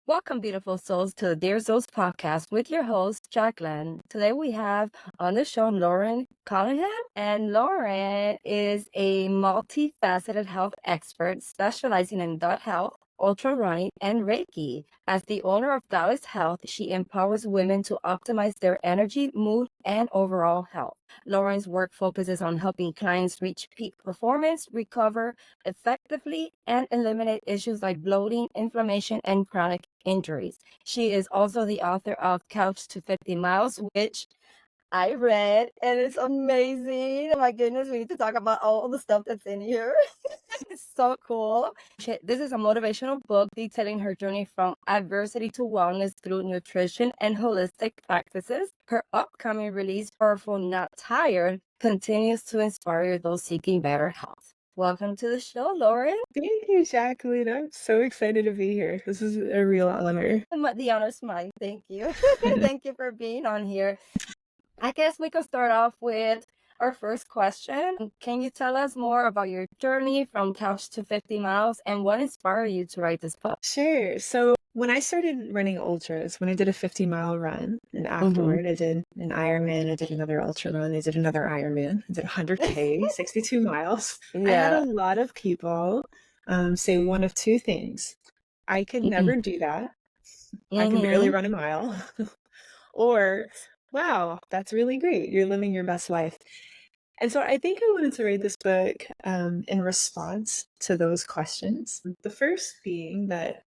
Welcome, beautiful souls, to the Dear Souls podcast with your host, Jacqueline. Today we have on the show Lauren Collingham, and Lauren is a multifaceted health expert specializing in gut health, ultra running, and Reiki. As the owner of Dallas Health, she empowers women to optimize their energy, mood, and overall health. Lauren's work focuses on helping clients reach peak performance, recover effectively, and eliminate issues like bloating, inflammation, and chronic injuries. She is also the author of Couch to 50 Miles, which I read, and it's amazing. Oh my goodness, we need to talk about all the stuff that's in here. It's so cool. This is a motivational book detailing her journey from adversity to wellness through nutrition and holistic practices. Her upcoming release, Powerful Not Tired, continues to inspire those seeking better health. Welcome to the show, Lauren. Thank you, Jacqueline. I'm so excited to be here. This is a real honor. The honor's mine. Thank you. Thank you for being on here. I guess we could start off with our first question. Can you tell us more about your journey from Couch to 50 Miles and what inspired you to write this book? Sure. So when I started running ultras, when I did a 50-mile run, and afterward I did an Ironman, I did another ultra run, I did another Ironman, I did 100K, 62 miles. I had a lot of people say one of two things. I could never do that. I can barely run a mile. Or, wow, that's really great. You're living your best life. And so I think I wanted to write this book in response to those questions. The first being that,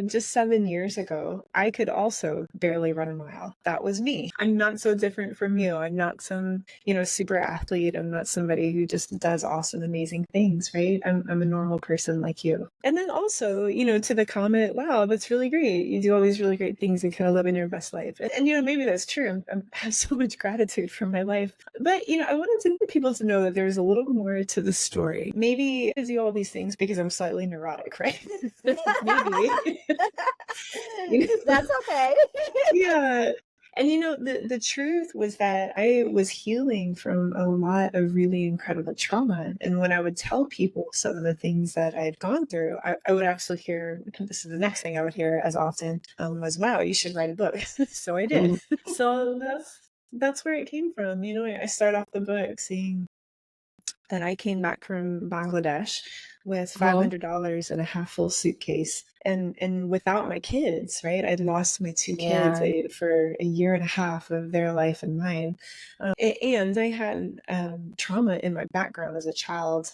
just 7 years ago, I could also barely run a mile. That was me. I'm not so different from you. I'm not some, super athlete. I'm not somebody who just does awesome, amazing things, right? I'm a normal person like you. And then also, to the comment, wow, that's really great. You do all these really great things and kind of living your best life. And maybe that's true. I have so much gratitude for my life. But, I wanted people to know that there's a little more to the story. Maybe I do all these things because I'm slightly neurotic, right? Maybe. That's okay. Yeah. And the truth was that I was healing from a lot of really incredible trauma. And when I would tell people some of the things that I had gone through, I would actually hear, this is the next thing I would hear as often, was, wow, you should write a book. So I did. So that's where it came from. I start off the book saying that I came back from Bangladesh with $500 and a half full suitcase and without my kids, right? I'd lost my two kids for a year and a half of their life and mine. And I had trauma in my background as a child.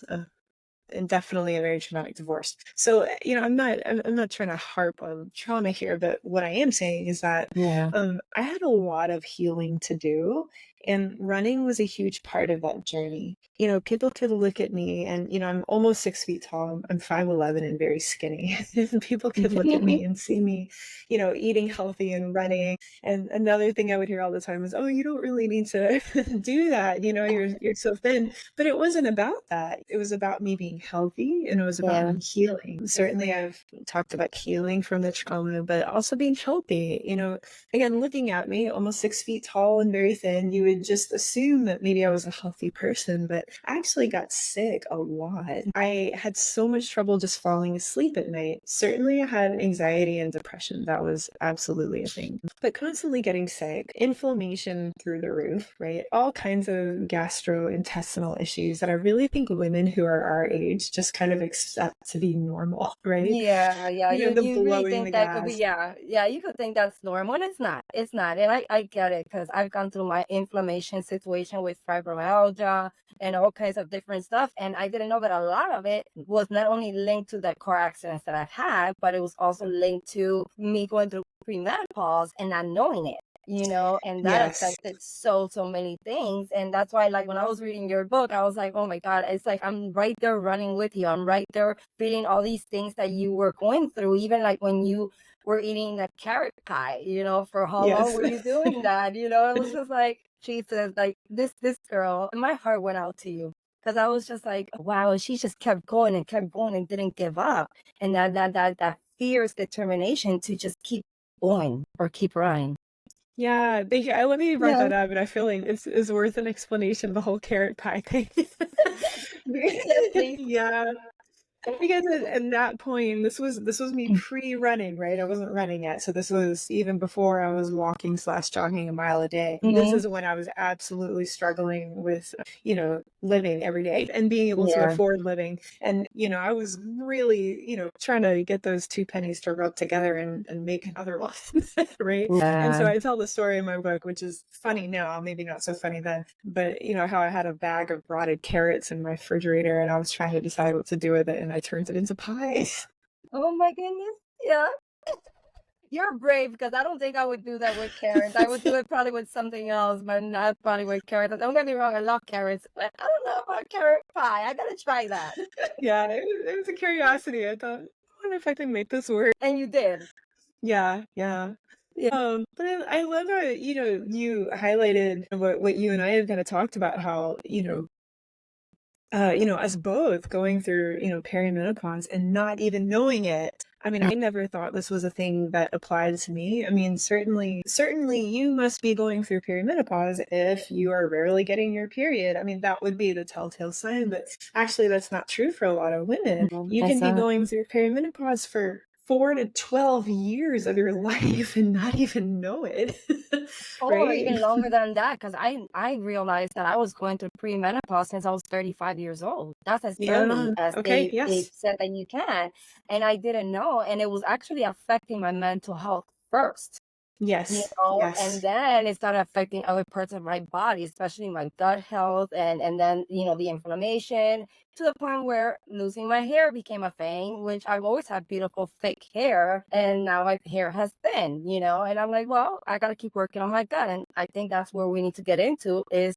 And definitely a very traumatic divorce. So, I'm not trying to harp on trauma here, but what I am saying is that I had a lot of healing to do, and running was a huge part of that journey. People could look at me and, I'm almost 6 feet tall. I'm 5'11" and very skinny. People could look at me and see me, eating healthy and running. And another thing I would hear all the time is, oh, you don't really need to do that. You're so thin. But it wasn't about that. It was about me being healthy, and it was about me healing. Certainly I've talked about healing from the trauma, but also being healthy. Again, looking at me, almost 6 feet tall and very thin, you would just assume that maybe I was a healthy person, but I actually got sick a lot. I had so much trouble just falling asleep at night. Certainly I had anxiety and depression. That was absolutely a thing. But constantly getting sick, inflammation through the roof, right? All kinds of gastrointestinal issues that I really think women who are our age just kind of accept to be normal, right? Yeah. You really think that gas. could be, you could think that's normal, and it's not. It's not. And I get it, because I've gone through my inflammation situation with fibromyalgia and all kinds of different stuff. And I didn't know that a lot of it was not only linked to the car accidents that I've had, but it was also linked to me going through premenopause and not knowing it. And that affected so many things. And that's why, like, when I was reading your book, I was like, oh my God, it's like I'm right there running with you. I'm right there feeling all these things that you were going through, even like when you were eating a carrot pie, for how long were you doing that? It was just like, Jesus, like this girl, and my heart went out to you. Because I was just like, wow, she just kept going and didn't give up. And that fierce determination to just keep going or keep running. Yeah, thank you. Let me write that up, and I feel like it's worth an explanation, the whole carrot pie thing. Yes, please. Yeah. Because at that point, this was me pre-running, right? I wasn't running yet. So this was even before I was walking slash jogging a mile a day. This Mhm. is when I was absolutely struggling with, living every day and being able to Yeah. afford living. And, I was really, trying to get those two pennies to rub together and make another one, right? And so Yeah. I tell the story in my book, which is funny now, maybe not so funny then, but how I had a bag of rotted carrots in my refrigerator and I was trying to decide what to do with it and I turned it into pie. Oh my goodness. Yeah. You're brave because I don't think I would do that with carrots. I would do it probably with something else, but not probably with carrots. Don't get me wrong, I love carrots, but I don't know about carrot pie. I gotta try that. Yeah, it was a curiosity. I thought, I wonder if I can make this work. And you did. Yeah, yeah. Yeah. But I love how, you highlighted what you and I have kind of talked about how, us both going through, perimenopause and not even knowing it. I mean, I never thought this was a thing that applied to me. I mean, certainly you must be going through perimenopause if you are rarely getting your period. I mean, that would be the telltale sign, but actually that's not true for a lot of women. You can be going through perimenopause for 4 to 12 years of your life and not even know it. Or Right? even longer than that, because I realized that I was going through premenopause since I was 35 years old. That's as early Yeah. as Okay. they Yes. said that you can. And I didn't know. And it was actually affecting my mental health first. Yes. And Yes. then it started affecting other parts of my body, especially my gut health and then, the inflammation to the point where losing my hair became a thing, which I've always had beautiful thick hair and now my hair has thin, and I'm like, well, I got to keep working on my gut. And I think that's where we need to get into is,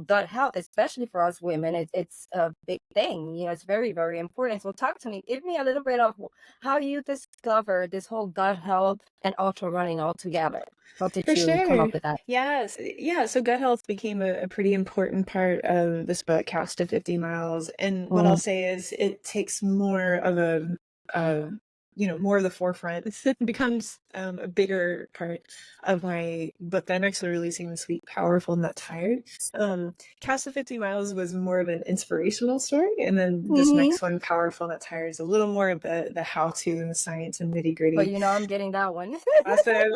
gut health, especially for us women. It's a big thing, it's very, very important. So talk to me, give me a little bit of how you discovered this whole gut health and ultra running all together. How did For you come sure. up with that? Yes. Yeah. So gut health became a pretty important part of this book, House to 50 Miles. And what I'll Mm. say is it takes more of uh, more of the forefront. It becomes a bigger part of my book that I'm actually releasing this week, Powerful, Not Tired. House to 50 Miles was more of an inspirational story. And then this Mm-hmm. next one, Powerful, Not Tired, is a little more of the how-to and the science and But nitty-gritty. I'm getting that one. Awesome.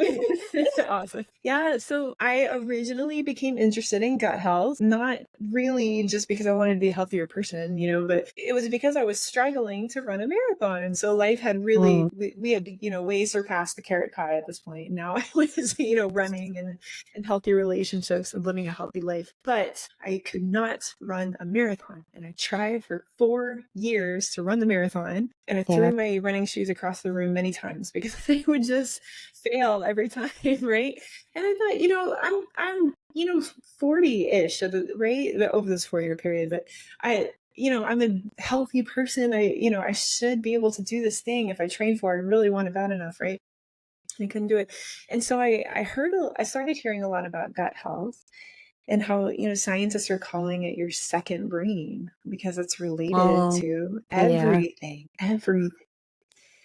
Awesome. Yeah, so I originally became interested in gut health, not really just because I wanted to be a healthier person, but it was because I was struggling to run a marathon. And so life had really, Mm. we had, way surpassed the carrot pie at this point. Now I was, running and healthy relationships and living a healthy life. But I could not run a marathon. And I tried for 4 years to run the marathon. And I Yeah. threw my running shoes across the room many times because they would just fail every time, right? And I thought, I'm 40-ish right over this 4 year period, but I'm a healthy person. I should be able to do this thing if I train for it and really want it bad enough, right? I couldn't do it. And so I started hearing a lot about gut health and how, scientists are calling it your second brain because it's related Oh, to yeah, everything.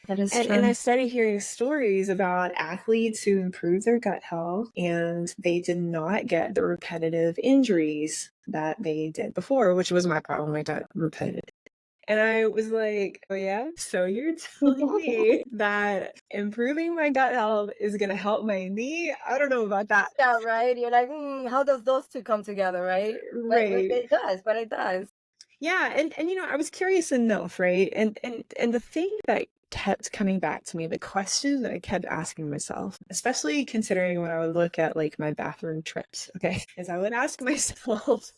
that is And I true. started hearing stories about athletes who improved their gut health and they did not get the repetitive injuries that they did before, which was my problem. I got repetitive. And I was like, oh, yeah? So you're telling me that improving my gut health is going to help my knee? I don't know about that. Yeah, right. You're like, how does those two come together, right? But Right. it does, but it does. Yeah, and I was curious enough, right? And the thing that kept coming back to me, the question that I kept asking myself, especially considering when I would look at like my bathroom trips, okay, is I would ask myself,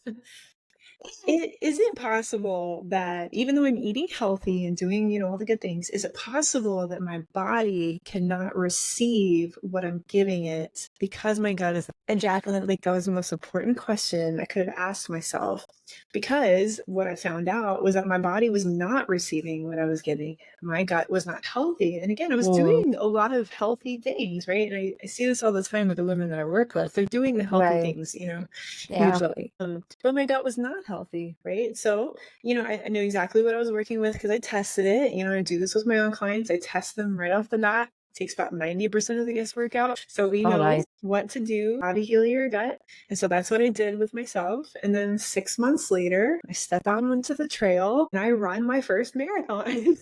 is it possible that even though I'm eating healthy and doing, all the good things, is it possible that my body cannot receive what I'm giving it because my gut is? And Jacqueline, like that was the most important question I could have asked myself because what I found out was that my body was not receiving what I was giving. My gut was not healthy. And again, I was Mm, doing a lot of healthy things, right? And I see this all the time with the women that I work with. They're doing the healthy right. things, Yeah. usually. But my gut was not healthy, right? So, I knew exactly what I was working with because I tested it. I do this with my own clients. I test them right off the bat takes about 90% of the guesswork out. So we Oh, know nice. what to do, how to heal your gut. And so that's what I did with myself. And then 6 months later, I stepped out onto the trail and I run my first marathon.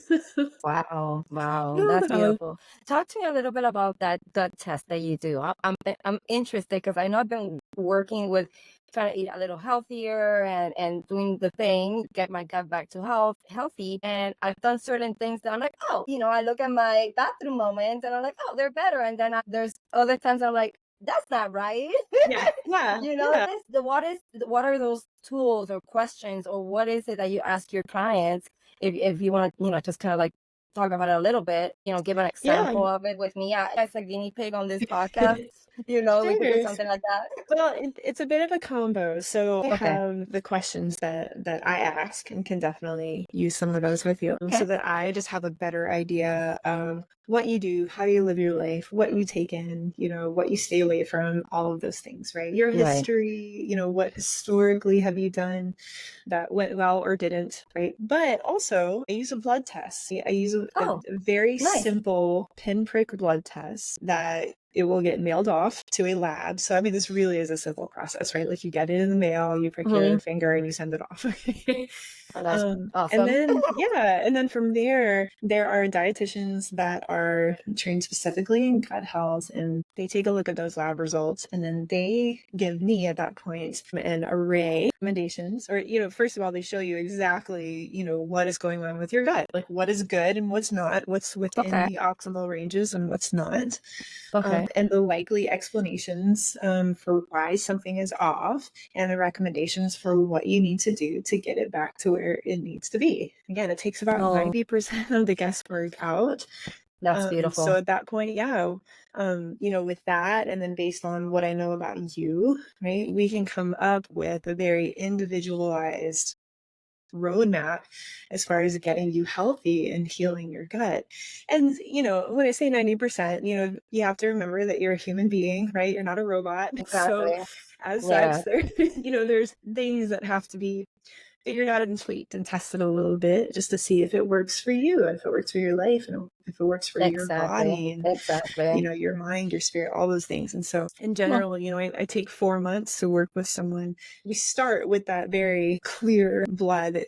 Wow, wow, that's beautiful. Talk to me a little bit about that gut test that you do. I'm interested because I know I've been working with trying to eat a little healthier and doing the thing, get my gut back to healthy. And I've done certain things that I'm like, oh, I look at my bathroom moments and I'm like, oh, they're better. And then there's other times I'm like, that's not right. Yeah, yeah, yeah. What are those tools or questions or what is it that you ask your clients if you want to, just kind of like talk about it a little bit, give an Yeah. example of it with me as a guinea pig on this podcast, we could do Sure. something like that. Well, it's a bit of a combo. So I Okay. have the questions that I ask and can definitely use some of those with you so Okay. that I just have a better idea of what you do, how you live your life, what you take in, what you stay away from, all of those things, right? Your Right. history, what historically have you done that went well or didn't, right? But also, I use a blood test. I use a Oh, very nice. simple pinprick blood test that it will get mailed off to a lab. So, I mean, this really is a simple process, right? Like you get it in the mail, you prick Mm-hmm. your finger and you send it off. Oh, that's And awesome. then, yeah, and then from there are dietitians that are trained specifically in gut health, and they take a look at those lab results, and then they give me at that point an array of recommendations. Or, first of all, they show you exactly, what is going on with your gut, like what is good and what's not, what's within Okay. the optimal ranges and what's not, Okay. and the likely explanations for why something is off, and the recommendations for what you need to do to get it back to where it needs to be. Again, it takes about Oh, 90% of the guesswork out. that's So beautiful. at that point, yeah, with that, and then based on what I know about you, right, we can come up with a very individualized roadmap as far as getting you healthy and healing your gut. And, when I say 90%, you have to remember that you're a human being, right? You're not a robot. So Exactly. as Yeah. such, there, there's things that have to be figured out and tweaked and tested a little bit just to see if it works for you, if it works for your life, and if it works for your Exactly. body and Exactly. your mind, your spirit, all those things. And so in Yeah. general, I take 4 months to work with someone. We start with that very clear blood,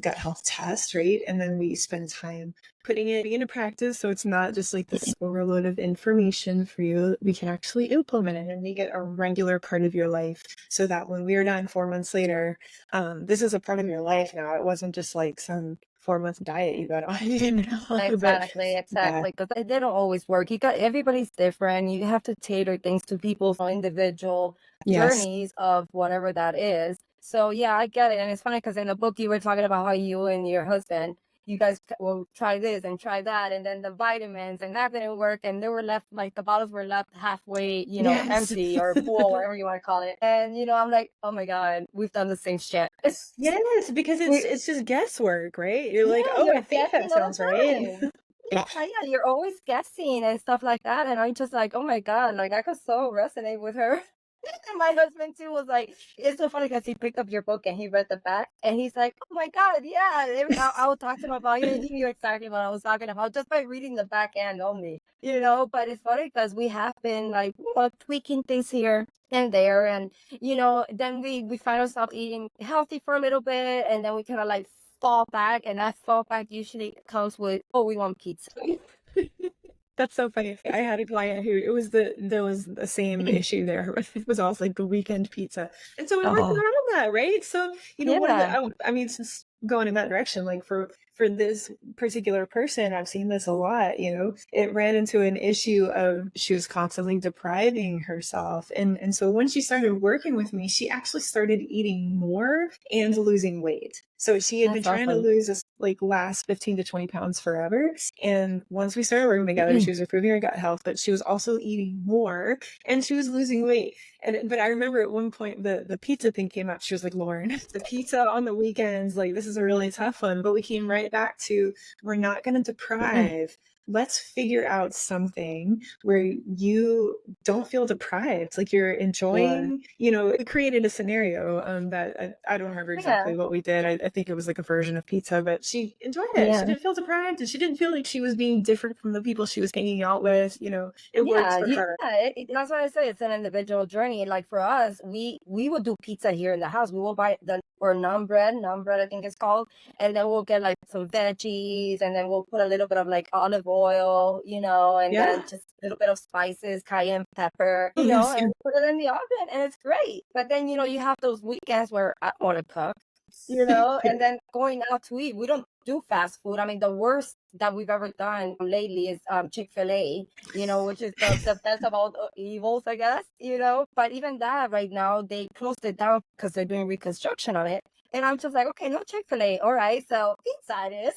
gut health test, right? And then we spend time putting it into practice. So it's not just like this overload of information for you. We can actually implement it and make it a regular part of your life so that when we're done 4 months later, this is a part of your life now. It wasn't just like some 4 month diet you got on, but Exactly, yeah, exactly. Because they don't always work. Everybody's different. You have to tailor things to people's individual yes, journeys of whatever that is. So yeah, I get it. And it's funny because in the book you were talking about how you and your husband, you guys will try this and try that, and then the vitamins and that didn't work, and they were left like the bottles were left halfway, yes. empty or full, whatever you want to call it. And I'm like, oh my God, we've done the same shit. Yes, because it's we it's just guesswork, right? You're like, Yeah, oh, I you're think guessing that all the sounds right. time. Yeah. Yeah, you're always guessing and stuff like that. And I'm just like, oh my God, like I could so resonate with her. And my husband too was like, it's so funny because he picked up your book and he read the back and he's like, oh my God, yeah. I would talk to him about it. He knew exactly what I was talking about just by reading the back end only, But it's funny because we have been like, tweaking things here and there. And, then we find ourselves eating healthy for a little bit. And then we kind of like fall back. And that fall back usually comes with, oh, we want pizza. That's so funny. I had a client who there was the same issue there. It was also like the weekend pizza. And so we worked Oh, around that, right? So, one of yeah. I mean, since going in that direction, like for this particular person, I've seen this a lot, it ran into an issue of she was constantly depriving herself. And so when she started working with me, she actually started eating more and losing weight. So she had been That's trying to awesome. lose this like last 15 to 20 pounds forever. And once we started working together, she was improving her gut health, but she was also eating more and she was losing weight. But I remember at one point the pizza thing came up. She was like, Lauren, the pizza on the weekends, like this is a really tough one. But we came right back to we're not going to deprive let's figure out something where you don't feel deprived, like you're Sure. enjoying, we created a scenario that I don't remember Yeah. exactly what we did. I think it was like a version of pizza, but she enjoyed it. She Yeah. didn't feel deprived and she didn't feel like she was being different from the people she was hanging out with. It works Yeah, for her. that's what I say. It's an individual journey. Like for us, we would do pizza here in the house. We will buy the or naan bread, I think it's called, and then we'll get like some veggies, and then we'll put a little bit of like olive oil, and then Yeah. just a little bit of spices, cayenne pepper, Oh, yes. and put it in the oven, and it's great. But then you have those weekends where I want to cook, and then going out to eat. We don't do fast food. I mean, the worst that we've ever done lately is Chick-fil-A, which is the best of all the evils, I guess, But even that right now, they closed it down because they're doing reconstruction on it. And I'm just like, okay, no Chick-fil-A. All right, so pizza it is,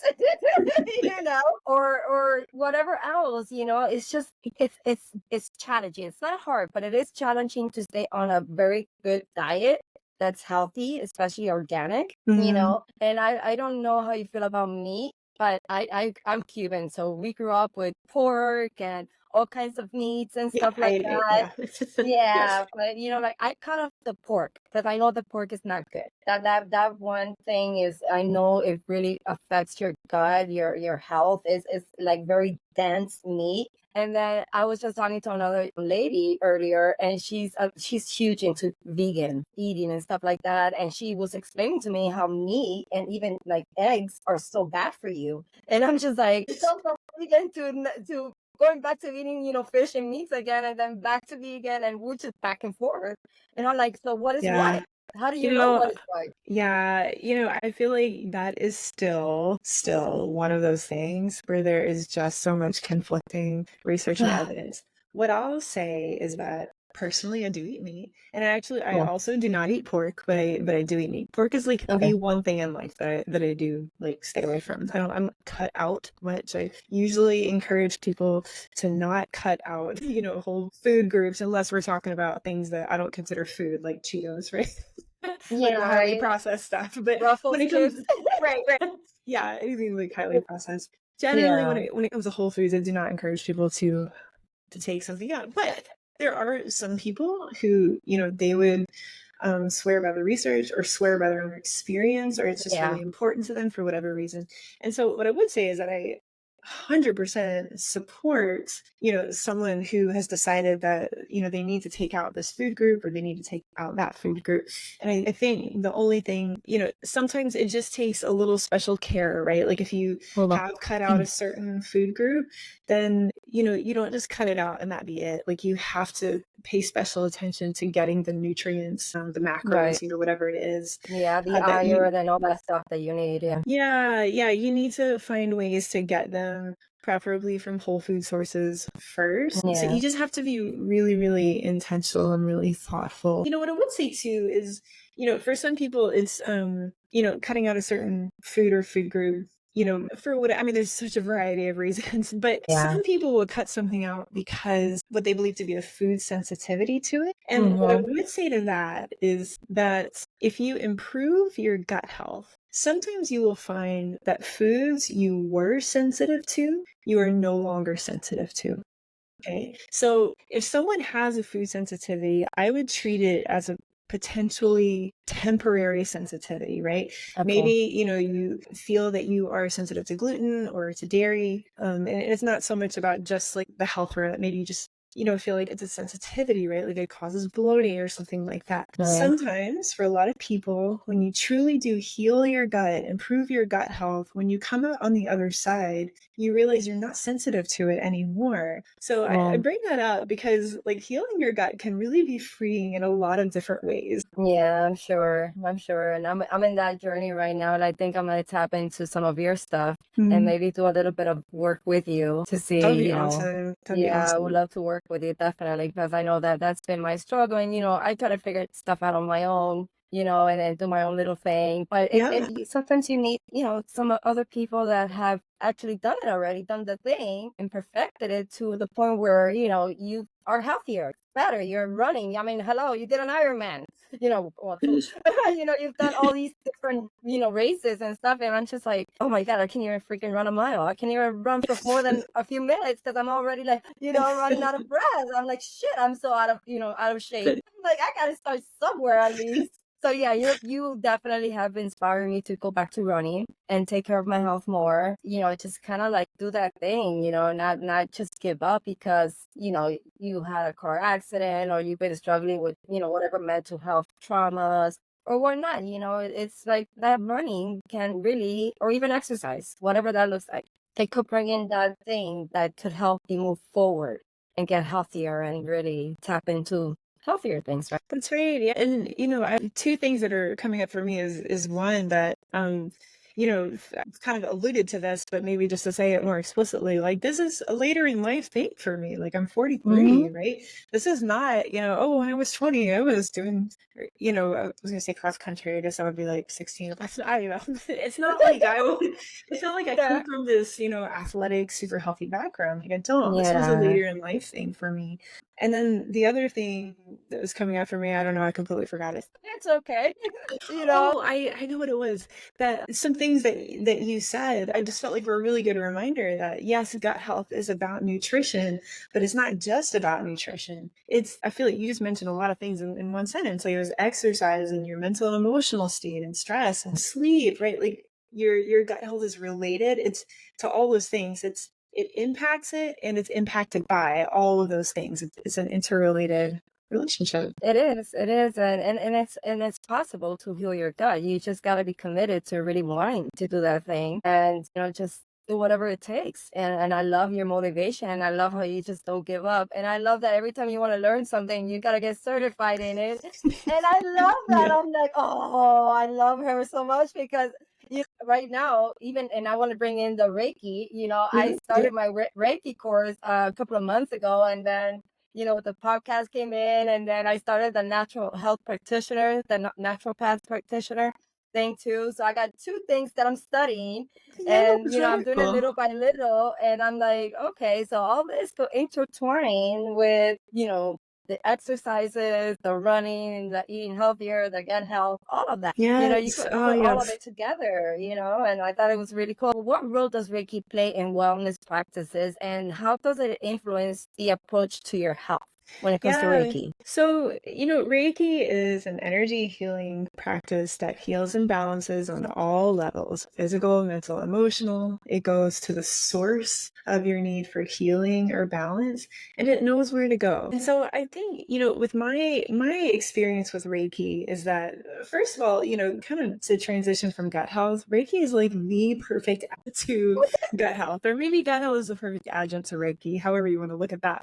or whatever else, It's just it's challenging. It's not hard, but it is challenging to stay on a very good diet that's healthy, especially organic, Mhm. And I don't know how you feel about meat, but I'm Cuban, so we grew up with pork and all kinds of meats and Yeah, stuff like that. yeah. Yes. Yeah, but like I cut off the pork because I know the pork is not good. That one thing is I know it really affects your gut, your health is like very dense meat. And then I was just talking to another lady earlier, and she's huge into vegan eating and stuff like that. And she was explaining to me how meat and even like eggs are so bad for you. And I'm just like, so from vegan to going back to eating, fish and meats again, and then back to vegan, and we're just back and forth. And I'm like, so what is Yeah. what? How do you You know know, what is what? yeah, I feel like that is still one of those things where there is just so much conflicting research and evidence. What I'll say is that personally I do eat meat, and I Cool. also do not eat pork, but I do eat meat. Pork is like Okay. the one thing in life that I do like stay away from. I'm cut out much. I usually encourage people to not cut out, whole food groups unless we're talking about things that I don't consider food, like Cheetos, right? Like Yeah, wildly right. processed stuff. But when Ruffles it comes, chips. right, yeah, anything like highly processed. Generally, Yeah. when it comes to whole foods, I do not encourage people to take something out. But there are some people who, they would swear by the research or swear by their own experience, or it's just Yeah. really important to them for whatever reason. And so, what I would say is that I 100% support, someone who has decided that, they need to take out this food group or they need to take out that food group. And I think the only thing, sometimes it just takes a little special care, right? Like if you Hold on. have cut out a certain food group, then, you don't just cut it out and that be it. Like you have to pay special attention to getting the nutrients, the Right. macros, whatever it is Yeah, the that you, iron and all that stuff that you need. Yeah. yeah, you need to find ways to get them, preferably from whole food sources first. So Yeah. you just have to be really, really intentional and really thoughtful. What I would say too is, for some people it's cutting out a certain food or food group, for what I mean, there's such a variety of reasons, but Yeah. some people will cut something out because what they believe to be a food sensitivity to it. And what I Mm-hmm. would say to that is that if you improve your gut health, sometimes you will find that foods you were sensitive to, you are no longer sensitive to. Okay. So if someone has a food sensitivity, I would treat it as a potentially temporary sensitivity, right? Okay. Maybe, you feel that you are sensitive to gluten or to dairy. And it's not so much about just like the health, or maybe you just, feel like it's a sensitivity, right? Like it causes bloating or something like that. Right. Sometimes for a lot of people, when you truly do heal your gut, improve your gut health, when you come out on the other side, you realize you're not sensitive to it anymore. So I Well, bring that up because like healing your gut can really be freeing in a lot of different ways. yeah, I'm sure. I'm sure. And I'm in that journey right now. And I think I'm gonna tap into some of your stuff and Mm, maybe do a little bit of work with you to that would see, be awesome. That'd be yeah, I would awesome. love to work with you definitely because I know that that's been my struggle. And, I try to figure stuff out on my own, and then do my own little thing. But Yeah. sometimes you need, some other people that have actually done it already, done the thing and perfected it to the point where, you are healthier, better, you're running. I mean, hello, you did an Ironman, well, you've done all these different, races and stuff. And I'm just like, oh my God, I can't even freaking run a mile. I can't even run for more than a few minutes because I'm already like, running out of breath. I'm like, shit, I'm so out of shape. I'm like, I gotta start somewhere at least. So yeah, you definitely have inspired me to go back to running and take care of my health more. Just kind of like do that thing. Not just give up because you had a car accident or you've been struggling with whatever mental health traumas or whatnot. It's like that running can really, or even exercise, whatever that looks like. They could bring in that thing that could help you move forward and get healthier and really tap into healthier things, right? That's right. Yeah. And two things that are coming up for me is one that I've kind of alluded to this, but maybe just to say it more explicitly, like this is a later in life thing for me. Like I'm 43, right? This is not, oh, when I was 20, I was doing, I was gonna say cross country. I guess I would be like 16. I don't know. It's not like it's not like I come from this, athletic, super healthy background. Like I don't. This was a later in life thing for me. And then the other thing that was coming out for me, I don't know, I completely forgot it. It's okay. Oh, I know what it was. That some things that you said, I just felt like were a really good reminder that yes, gut health is about nutrition, but it's not just about nutrition. I feel like you just mentioned a lot of things in one sentence. Like it was exercise and your mental and emotional state and stress and sleep, right? Like your gut health is related. It's to all those things. It impacts it and it's impacted by all of those things. It's an interrelated relationship. It is, and it's possible to heal your gut. You just got to be committed to really wanting to do that thing, and just do whatever it takes. And I love your motivation, and I love how you just don't give up. And I love that every time you want to learn something, you got to get certified in it. And I love that. Yeah. I'm like, oh, I love her so much because right now, even, and I want to bring in the Reiki. I started my Reiki course a couple of months ago, and then the podcast came in, and then I started the natural health practitioner, the naturopath practitioner thing too. So I got two things that I'm studying, and I'm doing it little by little, and I'm like, okay, so all this could intertwine with the exercises, the running, the eating healthier, the gut health, all of that. Yes. You could put all of it together, and I thought it was really cool. What role does Reiki play in wellness practices, and how does it influence the approach to your health when it comes to Reiki? So, Reiki is an energy healing practice that heals and balances on all levels, physical, mental, emotional. It goes to the source of your need for healing or balance, and it knows where to go. And so I think, with my experience with Reiki is that, first of all, kind of to transition from gut health, Reiki is like the perfect add to gut health, or maybe gut health is the perfect adjunct to Reiki, however you want to look at that.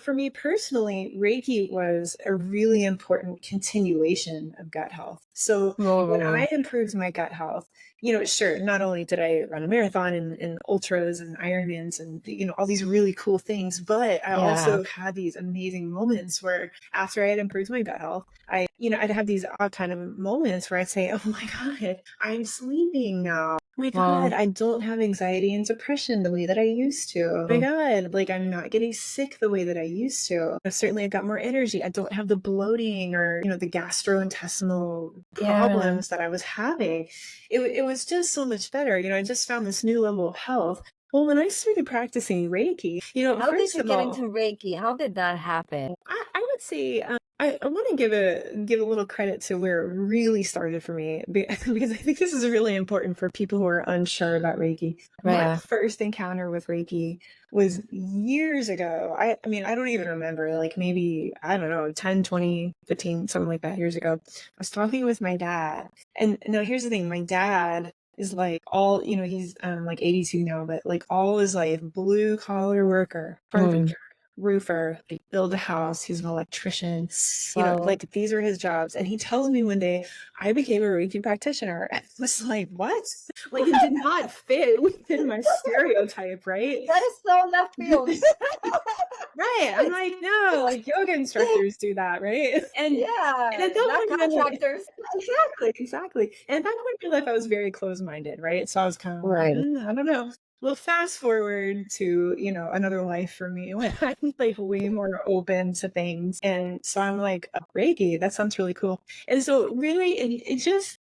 For me personally, Reiki was a really important continuation of gut health. So when I improved my gut health, sure, not only did I run a marathon and ultras and Ironmans and, all these really cool things, but I also had these amazing moments where after I had improved my gut health, I'd have these odd kind of moments where I'd say, oh my God, I'm sleeping now. Oh my God, I don't have anxiety and depression the way that I used to. Oh my God, like I'm not getting sick the way that I used to. Certainly I got more energy. I don't have the bloating or, the gastrointestinal problems that I was having. It was just so much better. I just found this new level of health. Well, when I started practicing Reiki, how did you get into Reiki? How did that happen? I would say I want to give a little credit to where it really started for me because I think this is really important for people who are unsure about Reiki. My first encounter with Reiki was years ago. I mean, I don't even remember, like maybe, I don't know, 10, 20, 15, something like that years ago. I was talking with my dad. And no, here's the thing. My dad is like all, he's like 82 now, but like all his life, blue collar worker, carpenter, roofer, they build a house, he's an electrician, like these are his jobs. And he tells me one day, I became a Reiki practitioner. And I was like, what? Like it did not fit within my stereotype, right? That is so left field. Right. I'm like, no, like yoga instructors do that, right? And at Yeah, that not point in my life, contractors. exactly. And at that point in my life, I was very closed-minded, right? So I was kind of like, Right. I don't know. Well, fast forward to, another life for me when I'm like way more open to things. And so I'm like, Reiki, that sounds really cool. And so really it just,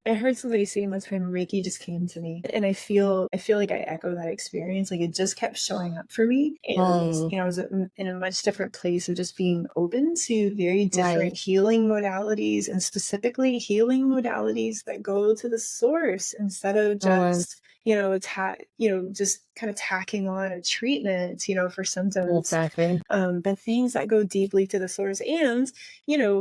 I heard somebody say one time Reiki just came to me. And I feel like I echo that experience. Like it just kept showing up for me. And, Mm, I was in a much different place of just being open to very different right. healing modalities, and specifically healing modalities that go to the source instead of Mm, just just kind of tacking on a treatment, for symptoms, exactly. but things that go deeply to the source. And,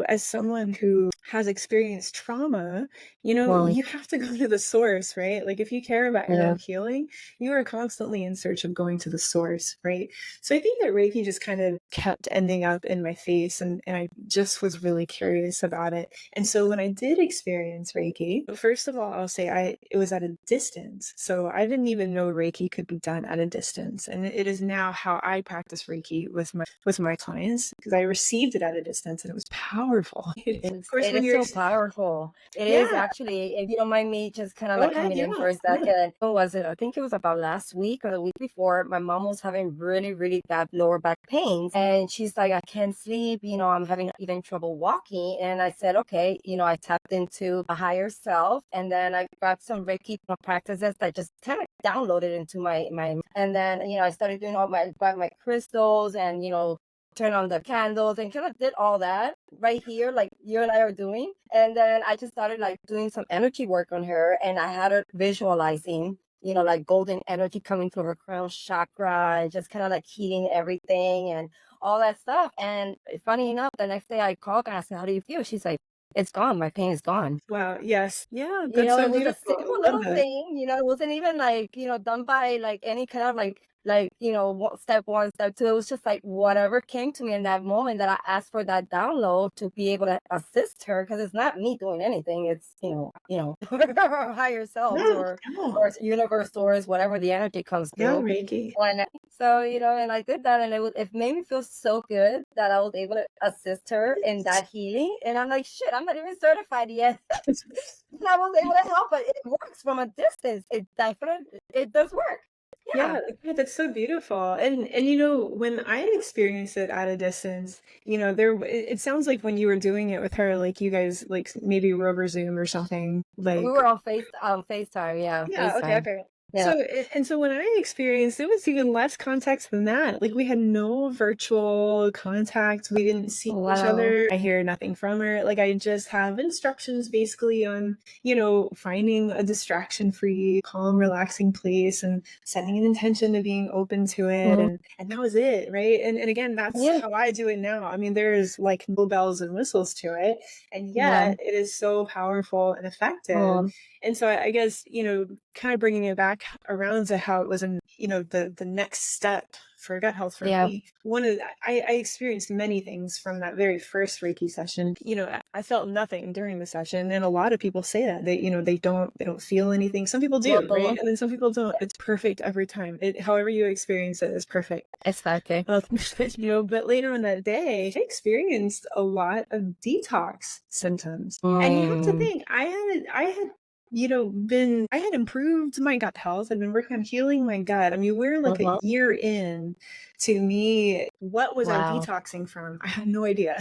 as someone who has experienced trauma, Well, you have to go to the source, right? Like if you care about your yeah. own healing, you are constantly in search of going to the source, right? So I think that Reiki just kind of kept ending up in my face, and I just was really curious about it. And so when I did experience Reiki, first of all, I'll say it was at a distance. So I didn't even know Reiki could be done at a distance. And it is now how I practice Reiki with my clients, because I received it at a distance and it was powerful. Of course, It when is you're so powerful. It is yeah, actually, if you don't mind me just kind of go like ahead, coming in yeah. for a Yeah. second. What was it? I think it was about last week or the week before. My mom was having really, really bad lower back pains. And she's like, I can't sleep. I'm having even trouble walking. And I said, okay, I tapped into a higher self. And then I grabbed some Reiki practices that just kind of downloaded into my, and then, I started doing all my crystals and, turn on the candles and kind of did all that right here, like you and I are doing. And then I just started like doing some energy work on her, and I had her visualizing, like golden energy coming through her crown chakra and just kind of like heating everything and all that stuff. And funny enough, the next day I called and I said, how do you feel? She's like, it's gone. My pain is gone. Wow. Yes. Yeah. That's It so was a beautiful. simple I love little that. thing, it wasn't even like, done by like any kind of like, step one, step two. It was just like whatever came to me in that moment that I asked for that download to be able to assist her, because it's not me doing anything. It's, our higher selves Yeah. or universe source, whatever the energy comes Yeah. through. Reiki. And so, and I did that, and it made me feel so good that I was able to assist her in that healing. And I'm like, shit, I'm not even certified yet. And I was able to help, but it works from a distance. It does work. Yeah, Yeah. that's so beautiful. And when I experienced it at a distance, it sounds like when you were doing it with her, like you guys like maybe were over Zoom or something. We Like were on FaceTime, yeah, yeah, okay, FaceTime. okay. Yeah. So when I experienced, it was even less context than that. Like we had no virtual contact. We didn't see each Wow. other. I hear nothing from her. Like I just have instructions basically on, finding a distraction-free, calm, relaxing place and setting an intention to being open to it. Mhm. And that was it, right? And again, that's Yeah. how I do it now. I mean, there's like no bells and whistles to it. And Yeah. yet it is so powerful and effective. Um, And so I guess, kind of bringing it back around to how it was in, the next step for gut health for yeah. me. I experienced many things from that very first Reiki session. I felt nothing during the session. And a lot of people say that they don't feel anything. Some people Well, do, right? And then some people don't. It's perfect every time. However you experience it is perfect. exactly. But later on that day, I experienced a lot of detox symptoms. And you have to Mm. think, I had I had improved my gut health. I'd been working on healing my gut. I mean, we're like a Mhm. year in to me. What was I Wow. detoxing from? I had no idea.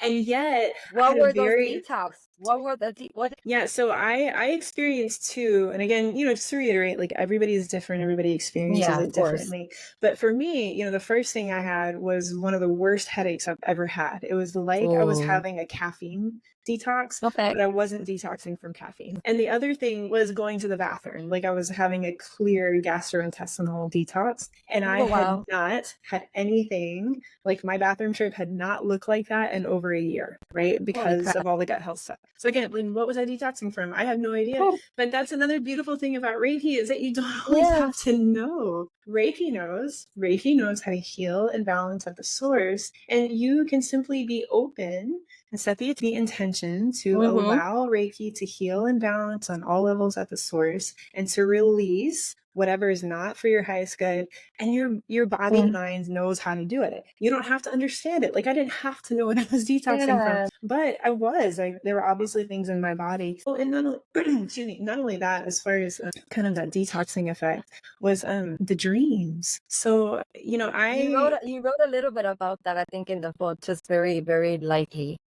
And yet I What had a were those very detox? What were what? yeah, so I experienced two, and again, just to reiterate, like everybody is different, everybody experiences Yeah, of it course. differently. But for me, the first thing I had was one of the worst headaches I've ever had. It was like I was Oh, having a caffeine detox, okay. but I wasn't detoxing from caffeine. And the other thing was going to the bathroom. Like I was having a clear gastrointestinal detox, and I Oh, had wow. not had anything like my bathroom trip had not looked like that in over a year, right? Holy Because crap. of all the gut health stuff. So again, what was I detoxing from? I have no idea. Oh, But that's another beautiful thing about Reiki is that you don't always yeah. have to know. Reiki knows. Reiki knows how to heal and balance at the source. And you can simply be open and set the intention to Mm-hmm. allow Reiki to heal and balance on all levels at the source and to release whatever is not for your highest good, and your body and mind knows how to do it. You don't have to understand it. Like I didn't have to know what I was detoxing from, Yeah. but I was. There were obviously things in my body. Well, and not only, excuse me, not only that, as far as kind of that detoxing effect was the dreams. So You wrote a little bit about that, I think, in the book, just very, very lightly.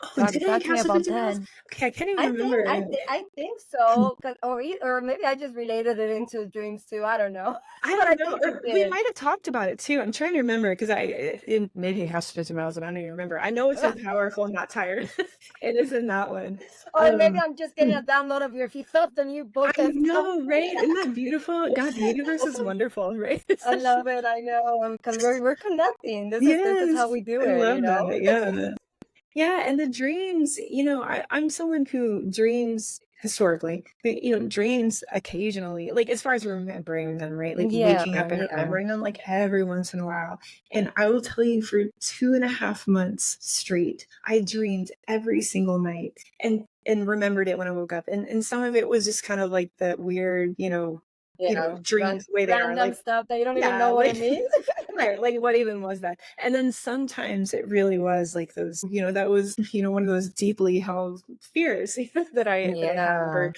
oh, Talk did I talk to me have something about to do that. with? Okay, I can't even remember. I think so, 'cause or maybe I just related it into dreams too. I don't know, I but I don't know. think you We did. might have talked about it too. I'm trying to remember because maybe it has 50 miles and I don't even remember. I know it's in Powerful, Not Tired. It is in that one. Or maybe I'm just getting a download of your if you felt the new I book and stuff. know, right? Isn't that beautiful? God, the universe is wonderful, right? I love it. I know, because we're connecting. This is how Yes, we do I it. love that. Yeah. Yeah, and the dreams, I'm someone who dreams historically, but, dreams occasionally, like as far as remembering them, right? Like Yeah, waking up and yeah. remembering them like every once in a while. And I will tell you for 2.5 months straight, I dreamed every single night and remembered it when I woke up. And some of it was just kind of like the weird, Yeah, dreams the way they are. random Like stuff that you don't even yeah, know what it like means. right, like what even was that? And then sometimes it really was like those, that was, one of those deeply held fears that I have Yeah. or,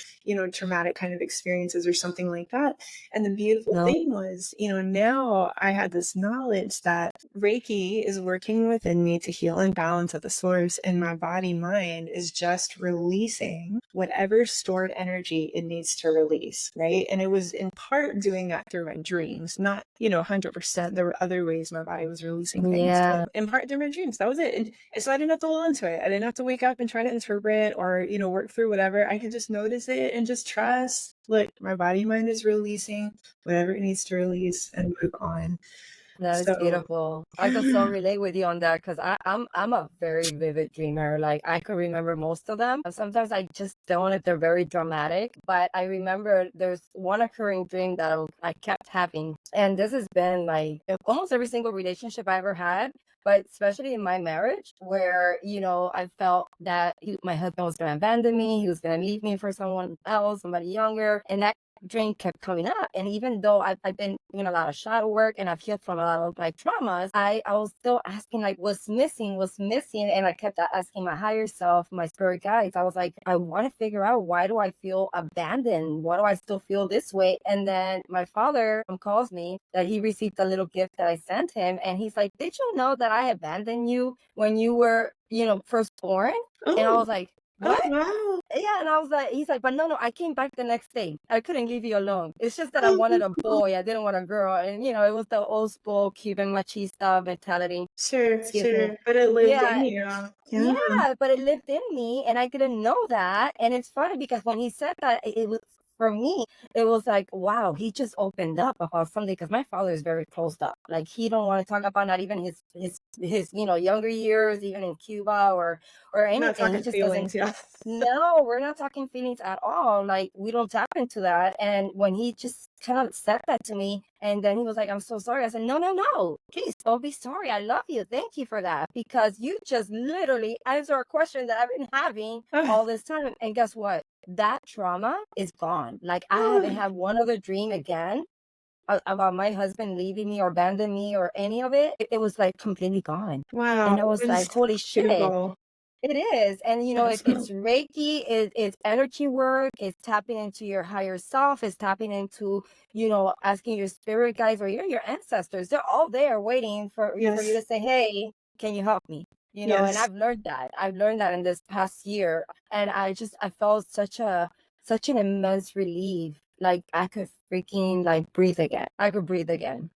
traumatic kind of experiences or something like that. And the beautiful No. thing was, now I had this knowledge that Reiki is working within me to heal and balance at the source, and my body mind is just releasing whatever stored energy it needs to release, right? And it was in part doing that through my dreams, not, 100%. There were other ways my body was releasing things, but Yeah. in part through my dreams. That was it. And so I didn't have to hold into it. I didn't have to wake up and try to interpret or, work through whatever. I could just notice it and just trust, look, my body mind is releasing whatever it needs to release and move on. That is So beautiful. I could so relate with you on that because I'm a very vivid dreamer. Like I could remember most of them. Sometimes I just don't if they're very dramatic. But I remember there's one occurring dream that I kept having, and this has been like almost every single relationship I ever had. But especially in my marriage, where I felt that my husband was going to abandon me, he was going to leave me for someone else, somebody younger, and that dream kept coming up. And even though I've been doing a lot of shadow work and I've healed from a lot of like traumas, I was still asking like what's missing. And I kept asking my higher self, my spirit guides. I was like, I want to figure out, why do I feel abandoned? Why do I still feel this way? And then my father calls me that he received a little gift that I sent him. And he's like, did you know that I abandoned you when you were, first born? And I oh, was like, oh what? wow. Yeah, and I was like, he's like, but no, I came back the next day. I couldn't leave you alone. It's just that I wanted a Oh, boy. I didn't want a girl. And, it was the old school Cuban machista mentality. sure, Excuse me. sure. But it lived in Yeah, you. Yeah. yeah, but it lived in me and I didn't know that. And it's funny because when he said that, it was for me, it was like, wow, he just opened up about something because my father is very closed up. Like he don't want to talk about not even his younger years, even in Cuba or We're not anything. He talking just doesn't. feelings, yeah. No, we're not talking feelings at all. Like we don't tap into that. And when he just kind of said that to me, and then he was like, I'm so sorry. I said, no, please don't be sorry. I love you. Thank you for that. Because you just literally answered a question that I've been having Ah, all this time. And guess what? That trauma is gone. Like I haven't ah, had one other dream again about my husband leaving me or abandoning me or any of it. It was like completely gone. wow, And I was like, it's holy shit. beautiful. It is. And Yes. it's Reiki, it's energy work, it's tapping into your higher self, it's tapping into, asking your spirit guides or your ancestors. They're all there waiting for you Yes. to say, hey, can you help me? And Yes. I've learned that. I've learned that in this past year. And I felt such an immense relief. Like I could freaking like breathe again. I could breathe again.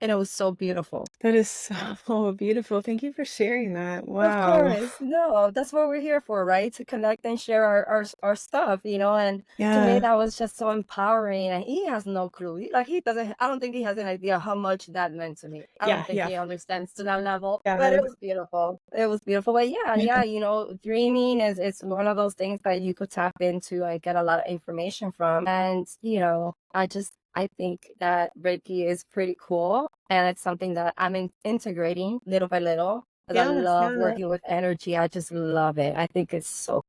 And it was so beautiful. That is so beautiful. Thank you for sharing that. Of Wow. course. No, that's what we're here for, right? To connect and share our stuff, and to me Yeah. that was just so empowering. And he has no clue. Like he doesn't I don't think he has an idea how much that meant to me. I don't Yeah. think Yeah. he understands to that level. But Yeah. it was beautiful. It was beautiful. But yeah, dreaming is it's one of those things that you could tap into and get a lot of information from. And, I think that Reiki is pretty cool. And it's something that I'm integrating little by little. 'Cause I Yeah. love Yeah. working with energy. I just love it. I think it's so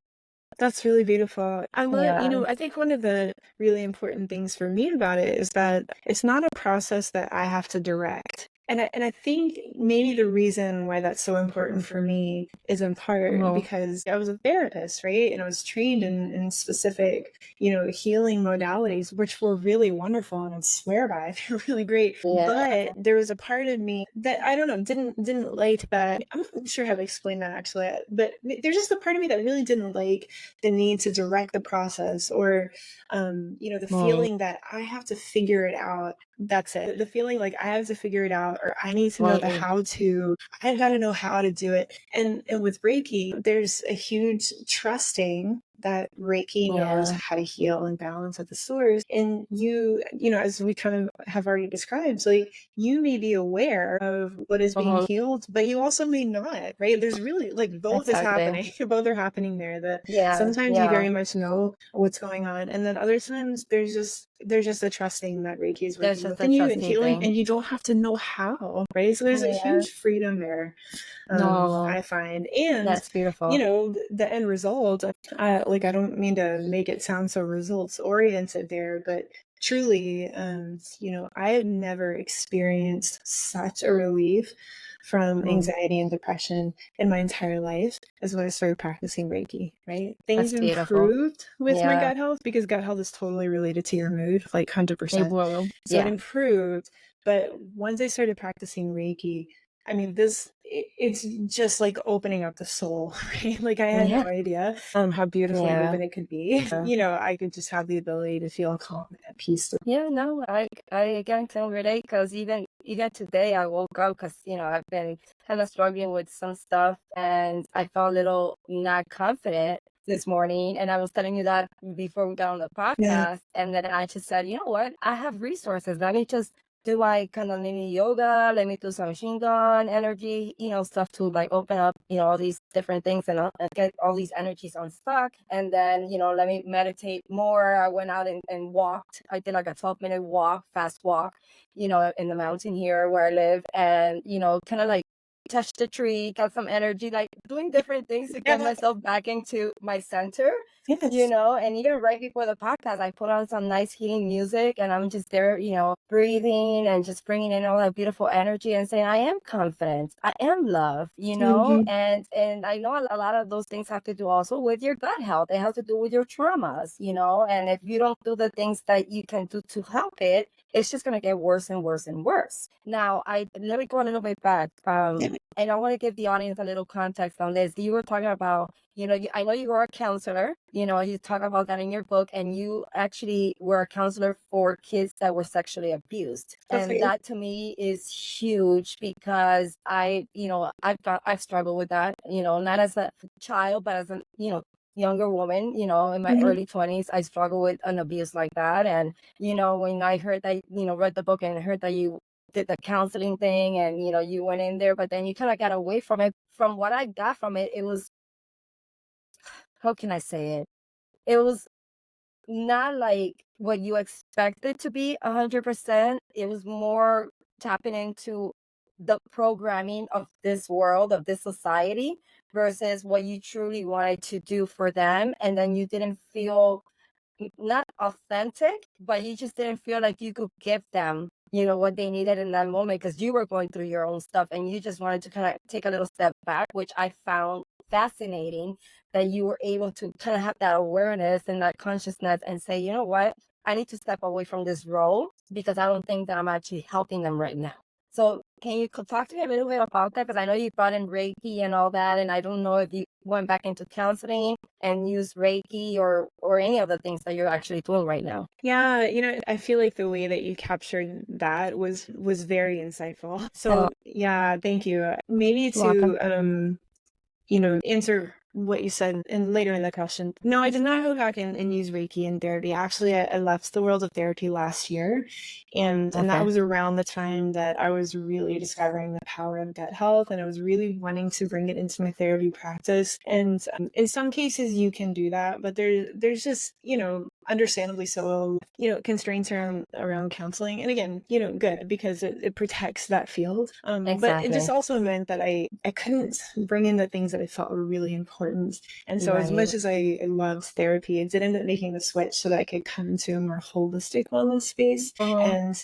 That's really beautiful. I love, Yeah. I think one of the really important things for me about it is that it's not a process that I have to direct. And I think maybe the reason why that's so important for me is in part Mhm. because I was a therapist, right? And I was trained in specific, healing modalities, which were really wonderful and I swear by. They're really great. Yeah. But there was a part of me that I don't know, didn't like that. I'm not sure how to explain that actually, but there's just a part of me that really didn't like the need to direct the process or the Right. feeling that I have to figure it out. That's it. The feeling like I have to figure it out or I need to know the Right. how to. I gotta know how to do it. And with Reiki, there's a huge trusting that Reiki knows Yeah. how to heal and balance at the source. And as we kind of have already described, so like you may be aware of what is being Mhm. healed, but you also may not, right? There's really like both is Exactly. happening. Both are happening there. That Yeah. sometimes you Yeah. very much know what's going on, and then other times there's just a trusting that Reiki is There's working just a within you and trusting healing, thing. and you don't have to know how, right? So there's a Yeah. huge freedom there, No, I find, and that's beautiful. the end result. I don't mean to make it sound so results oriented there, but truly, I have never experienced such a relief from Mm, anxiety and depression in my entire life as when I started practicing Reiki, right? Things that's beautiful. improved with my Yeah. gut health because gut health is totally related to your mood, like It 100%. will. So it Yeah. improved. But once I started practicing Reiki, I mean, it's just like opening up the soul, right? Like I had no Yeah. idea how beautifully Yeah. open it could be. I could just have the ability to feel calm and at peace. Yeah, no, I again can relate because even today I woke up because I've been kind of struggling with some stuff and I felt a little not confident this morning and I was telling you that before we got on the Yeah. podcast and then I just said, you know what, I have resources. Let me just do my Kundalini yoga, let me do some Shingon energy, stuff to like open up, all these different things and get all these energies unstuck. And then, let me meditate more. I went out and walked. I did like a 12-minute walk, fast walk, in the mountain here where I live. And, kind of like touch the tree, got some energy, like doing different things to get Yeah. myself back into my center Yes. and even right before the podcast, I put on some nice healing music and I'm just there, breathing and just bringing in all that beautiful energy and saying, I am confident. I am love, Mhm. and I know a lot of those things have to do also with your gut health. They have to do with your traumas, and if you don't do the things that you can do to help it, it's just going to get worse and worse and worse. Now, let me go a little bit back. And I want to give the audience a little context on this. You were talking about I know you were a counselor, you talk about that in your book, and you actually were a counselor for kids that were sexually abused. And Okay. that to me is huge because I've struggled with that, not as a child, but as a, younger woman, in my Mhm. early 20s, I struggled with an abuse like that. And, when I heard that, read the book and heard that you did the counseling thing and, you went in there, but then you kind of got away from it. From what I got from it, it was, how can I say it? It was not like what you expected to be 100%. It was more tapping into the programming of this world, of this society, versus what you truly wanted to do for them. And then you didn't feel not authentic, but you just didn't feel like you could give them, what they needed in that moment because you were going through your own stuff and you just wanted to kind of take a little step back, which I found fascinating that you were able to kind of have that awareness and that consciousness and say, you know what, I need to step away from this role because I don't think that I'm actually helping them right now. So can you talk to me a little bit about that? Because I know you brought in Reiki and all that, and I don't know if you went back into counseling and use Reiki or any of the things that you're actually doing right now. Yeah, I feel like the way that you captured that was very insightful. Oh, So, yeah, thank you. Maybe you're welcome. to answer what you said and later in the question. No, I did not go back and use Reiki in therapy. Actually, I left the world of therapy last year, and that Okay. was around the time that I was really discovering the power of gut health, and I was really wanting to bring it into my therapy practice. And in some cases, you can do that, but there's just understandably so constraints around counseling, and again good because it protects that field, but it just Exactly. also meant that I couldn't bring in the things that I felt were really important important. And so as much as I loved therapy, it did end up making the switch so that I could come to a more holistic wellness space and,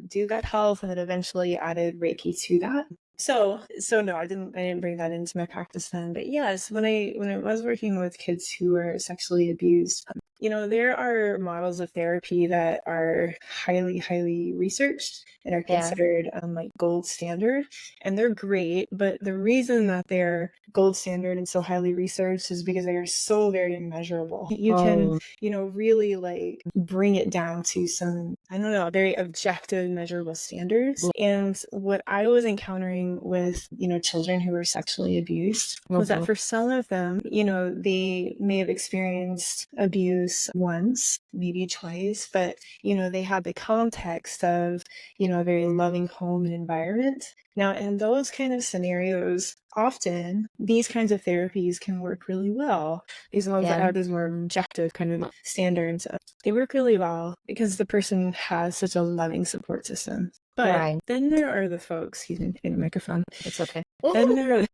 do gut health, and then eventually added Reiki to that. So no, I didn't bring that into my practice then. But yes, when I was working with kids who were sexually abused, there are models of therapy that are highly, highly researched and are considered like gold standard, and they're great. But the reason that they're gold standard and so highly researched is because they are so very measurable. You can, really like bring it down to some, I don't know, very objective, measurable standards. And what I was encountering with, children who were sexually abused was that for some of them, they may have experienced abuse once, maybe twice, but, they had the context of, a very loving home and environment. Now, in those kind of scenarios, often these kinds of therapies can work really well. These ones that have these more objective kind of standards, they work really well because the person has such a loving support system. But then there are the folks, excuse me, in the microphone. It's okay. Then there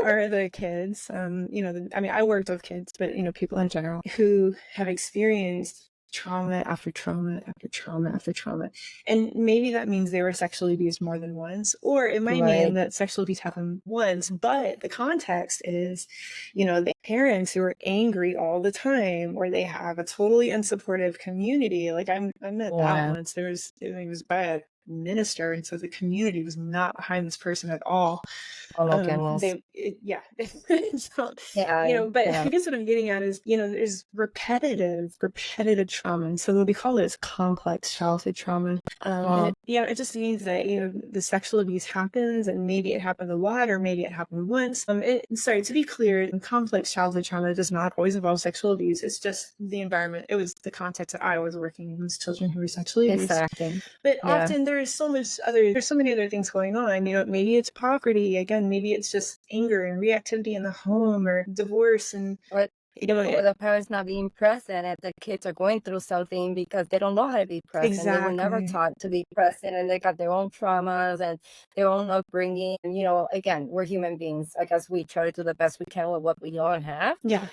are the kids, I worked with kids, but, people in general who have experienced trauma after trauma after trauma after trauma. And maybe that means they were sexually abused more than once, or it might mean that sexual abuse happened once, but the context is, the parents who are angry all the time, or they have a totally unsupportive community. Like I met that once. It was by a minister, and so the community was not behind this person at all. Oh my goodness. So, but I guess what I'm getting at is, there's repetitive trauma. And so we call this complex childhood trauma. It just means that, the sexual abuse happens, and maybe it happened a lot, or maybe it happened once. To be clear, complex childhood trauma does not always involve sexual abuse. It's just the environment. It was the context that I was working in, with children who were sexually abused. Exactly. But often there's so many other things going on. Maybe it's poverty. Again, maybe it's just anger and reactivity in the home, or divorce, and or the parents not being present and the kids are going through something because they don't know how to be present. Exactly. They were never taught to be present, and they got their own traumas and their own upbringing. And, again, we're human beings. I guess we try to do the best we can with what we all have. Yeah.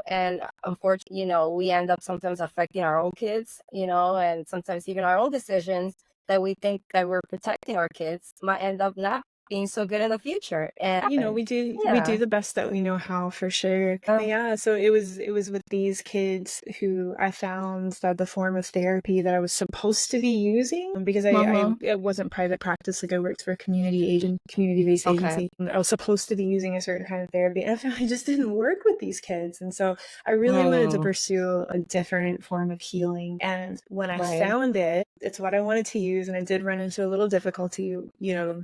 And unfortunately, we end up sometimes affecting our own kids, and sometimes even our own decisions that we think that we're protecting our kids might end up not being so good in the future. And we do the best that we know how, for sure. So it was with these kids who I found that the form of therapy that I was supposed to be using, because it wasn't private practice, like I worked for a community-based agency. I was supposed to be using a certain kind of therapy, and I found I just didn't work with these kids. And so I really wanted to pursue a different form of healing. And when I found it, it's what I wanted to use, and I did run into a little difficulty,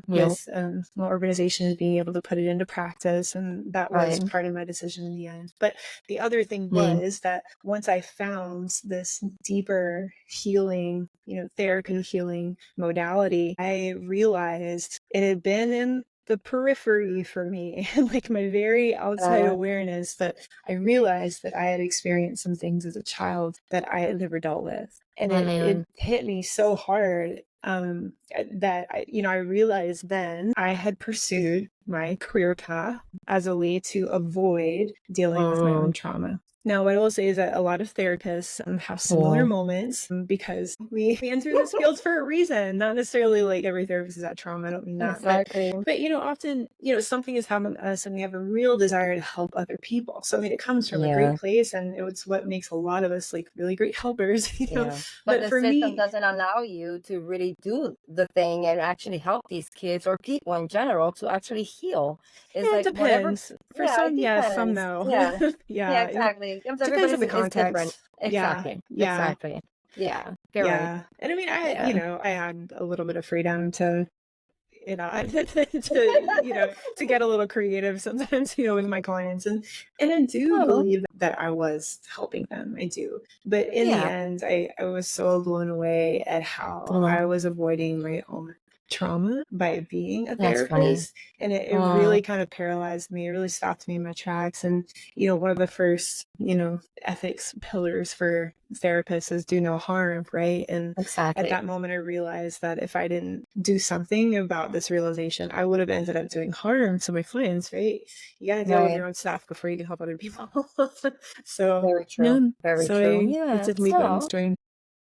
with my organization being able to put it into practice, and that was part of my decision in the end. But the other thing was that once I found this deeper healing, therapy healing modality, I realized it had been in the periphery for me, like my very outside awareness, that I realized that I had experienced some things as a child that I had never dealt with. And it hit me so hard that I realized then I had pursued my career path as a way to avoid dealing with my own trauma. Now, what I will say is that a lot of therapists have similar moments, because we enter this field for a reason. Not necessarily like every therapist is at trauma. I don't mean that. Exactly. But often, something has happened to us, and we have a real desire to help other people. So, it comes from a great place, and it's what makes a lot of us like really great helpers. But the system doesn't allow you to really do the thing and actually help these kids or people in general to actually heal. It depends. For some, yes, some no. Yeah, exactly. Depends on the context. Exactly. Yeah. Right. And I had a little bit of freedom to to get a little creative sometimes, with my clients, and I do believe that I was helping them. I do, but in the end, I was so blown away at how I was avoiding my own trauma by being a That's funny. therapist. And it Mm, really kind of paralyzed me. It really stopped me in my tracks. And, one of the first, ethics pillars for therapists is do no harm, right? And at exactly. that moment, I realized that if I didn't do something about this realization, I would have ended up doing harm to my clients, right? You got to deal with Right. your own stuff before you can help other people. So, Very yeah, true. Very so true. I Yeah. did leave that in So strain.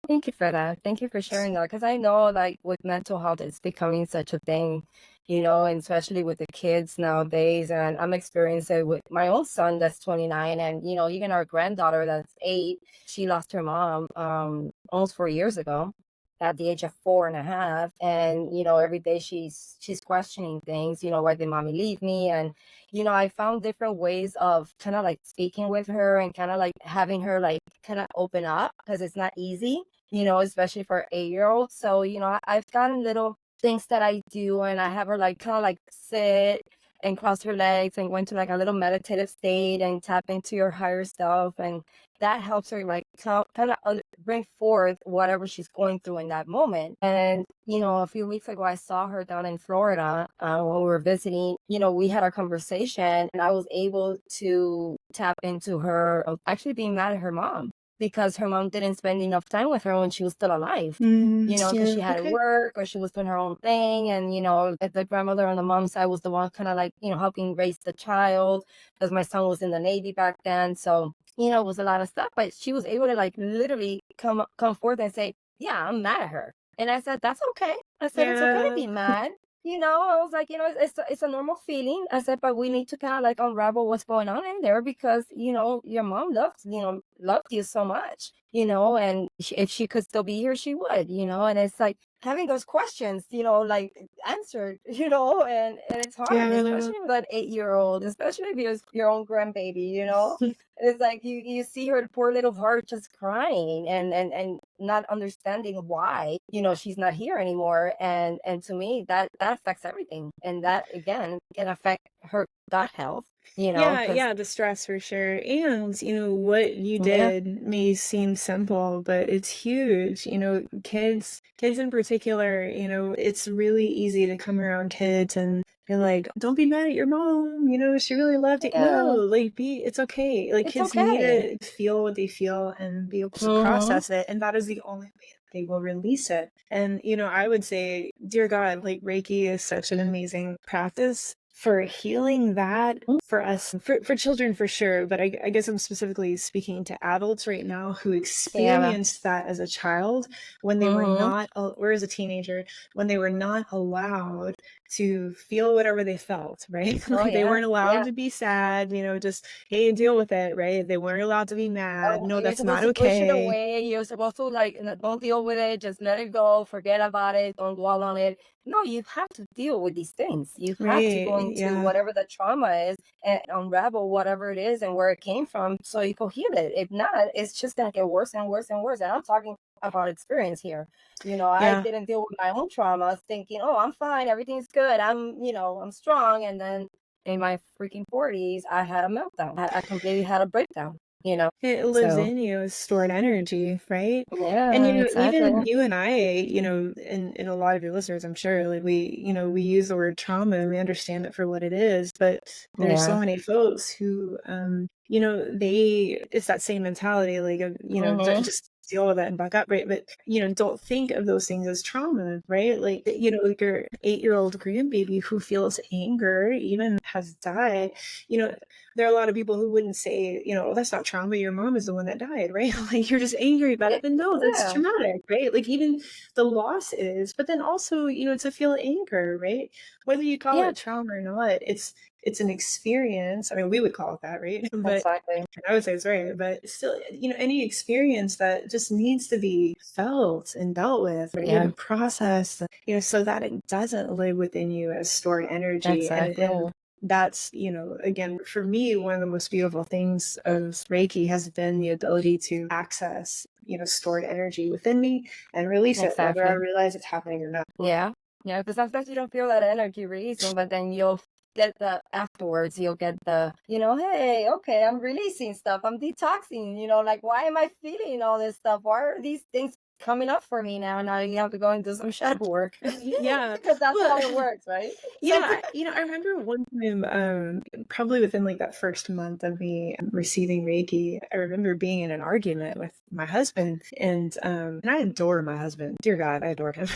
thank you for that. Thank you for sharing that. Because I know, like, with mental health, it's becoming such a thing, and especially with the kids nowadays. And I'm experiencing it with my own son that's 29, and even our granddaughter that's 8. She lost her mom almost 4 years ago, at the age of 4.5. And every day she's questioning things. Why did mommy leave me? And I found different ways of kind of like speaking with her and kind of like having her like kind of open up, because it's not easy, especially for an 8-year-old. So, I've gotten little things that I do, and I have her like kind of like sit and cross her legs and go into like a little meditative state and tap into your higher self. And that helps her like kind of bring forth whatever she's going through in that moment. And, a few weeks ago, I saw her down in Florida when we were visiting. We had our conversation, and I was able to tap into her actually being mad at her mom, because her mom didn't spend enough time with her when she was still alive, because Yeah, she had to okay. work or she was doing her own thing. And, the grandmother on the mom's side was the one kind of like, helping raise the child, because my son was in the Navy back then. So, it was a lot of stuff, but she was able to like literally come forth and say, yeah, I'm mad at her. And I said, that's okay. I said, it's okay to Yeah. be mad. I was like, it's a normal feeling. I said, but we need to kind of like unravel what's going on in there, because, your mom loved you so much, and if she could still be here, she would, and it's like having those questions, like answered, and it's hard, Yeah. especially with that 8-year-old, especially if it's your own grandbaby, It's like you see her poor little heart just crying, and not understanding why, she's not here anymore. And to me, that affects everything. And that again can affect her gut health, Yeah, because yeah, the stress for sure. And, what you yeah, did may seem simple, but it's huge. Kids in particular, it's really easy to come around kids and be like, don't be mad at your mom, she really loved it. No, yeah, like it's okay. Like it's kids need okay. to feel what they feel and be able to Mm-hmm. process it. And that is the only way that they will release it. And, I would say, dear God, like Reiki is such an amazing practice for healing that for us, for children for sure, but I guess I'm specifically speaking to adults right now who Yeah. experienced that as a child when they were Mm-hmm. not, or as a teenager, when they were not allowed to feel whatever they felt, right? Oh Like they yeah, weren't allowed yeah. to be sad, just, hey, deal with it, right? They weren't allowed to be mad. Oh, No, you're that's supposed not to push it okay. away. You're supposed to like don't deal with it. Just let it go. Forget about it. Don't dwell on it. No, you have to deal with these things. You have to go Right. into Yeah. whatever the trauma is and unravel whatever it is and where it came from, so you can heal it. If not, it's just gonna get worse and worse and worse. And I'm talking about experience here. I Yeah. didn't deal with my own traumas, thinking, oh, I'm fine, everything's good. I'm strong. And then in my freaking 40s, I had a meltdown. I completely had a breakdown. It lives So in you as stored energy, right? And yeah, exactly. even you and I, and a lot of your listeners, I'm sure, like we use the word trauma and we understand it for what it is, but there's so Yeah. many folks who, it's that same mentality, like, Mm-hmm. just deal with it and back up, right? But, don't think of those things as trauma, right? Like, like your 8-year-old grandbaby who feels anger, even has died, you know, there are a lot of people who wouldn't say, oh, that's not trauma. Your mom is the one that died, right? Like you're just angry about it. But no, that's Yeah. traumatic, right? Like even the loss is, but then also, to feel anger, right? Whether you call Yeah. it trauma or not, it's an experience. I mean, we would call it that, right? But Exactly. I would say it's right. But still, any experience that just needs to be felt and dealt with, right? Yeah. And processed, so that it doesn't live within you as stored energy. And Exactly. that's, again, for me, one of the most beautiful things of Reiki has been the ability to access, stored energy within me and release it, whether I Exactly. realize it's happening or not. Yeah. Yeah. Because sometimes you don't feel that energy releasing, but then you'll get the afterwards, you'll get the, hey, okay, I'm releasing stuff. I'm detoxing, like, why am I feeling all this stuff? Why are these things coming up for me now. Now you have to go and do some shadow work. Yeah. Because that's Well, how it works, right? yeah, So, I remember one time, probably within like that first month of me receiving Reiki, I remember being in an argument with my husband, and I adore my husband. Dear God, I adore him.